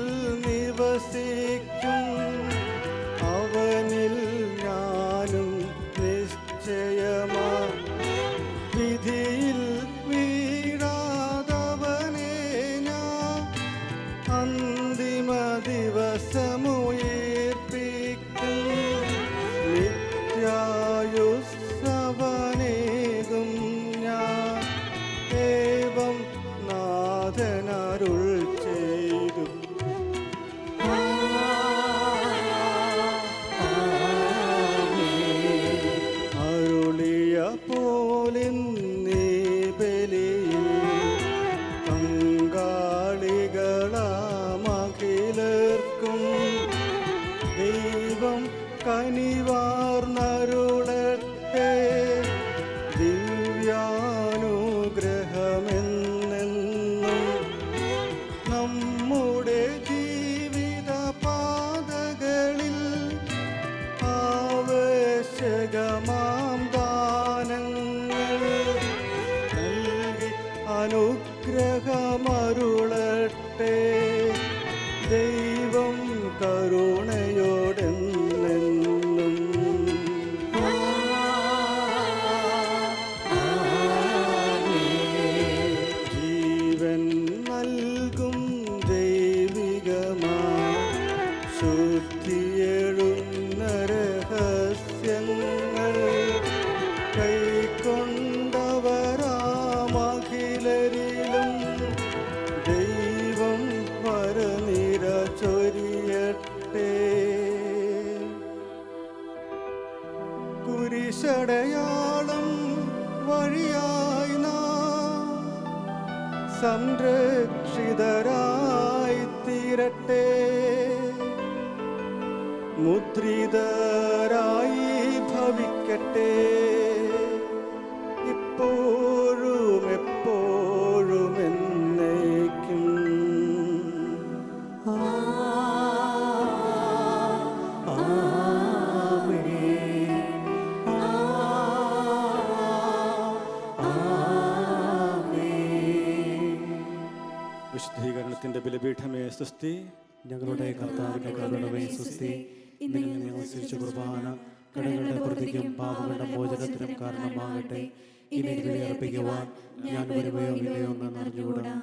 നിവസിക്കും, അവനിൽ ഞാനും നിശ്ചയമാ. വിധിയിൽ വീഴാതവനെ ഞാൻ അന്തിമ ദിവസമുയർപ്പിക്കും. നിത്യായുസ്സവനേകും ഞാൻ ഏവം നാഥനരുൾ ചെയ്തു. അരുളിയ പോലിന്നീ ബലിയിൽ പങ്കാളികളാമഖിലർക്കും ദൈവം കനിവാർന്നരുളട്ടെ. ദിവ്യാനുഗ്രഹമെന്നെന്നും നമ്മുടെ ജീവിത പാതകളിൽ ആവശ്യകമാം ദാനങ്ങൾ നൽകി അനുഗ്രഹമരുളട്ടെ. ദൈവം കരുണയോടെന്നെന്നും. ജീവൻ നൽകും ദൈവികമാ ശുദ്ധിയെഴുന്ന രഹസ്യങ്ങൾ കൈക്കൊണ്ടവരാമഖിലരിലും ദൈവം വരനിര ചൊരിയട്ടെ. കുരിശടയാളം വഴിയായി നാം സംരക്ഷിതരായി തീരട്ടെ. മുദ്രിതരായി ഭവിക്കട്ടെ. ഇപ്പോഴും എപ്പോഴും എന്നേ വിശുദ്ധീകരണത്തിൻ്റെ ബലിപീഠമേ സ്തുതി. ഞങ്ങളുടെ കർത്താവിന്റെ കരുണമേ സ്തുതി. ഇന്ന് ഞങ്ങൾ സ്വീകരിച്ച കുർബാന കടങ്ങളുടെ പ്രതിക്കും പാപങ്ങളുടെ മോചനത്തിനും കാരണമാകട്ടെ. ഇനി ബലി അർപ്പിക്കുവാൻ ഞാൻ വരുമയോ ഇല്ലയോ എന്ന് അറിഞ്ഞുകൂടാ.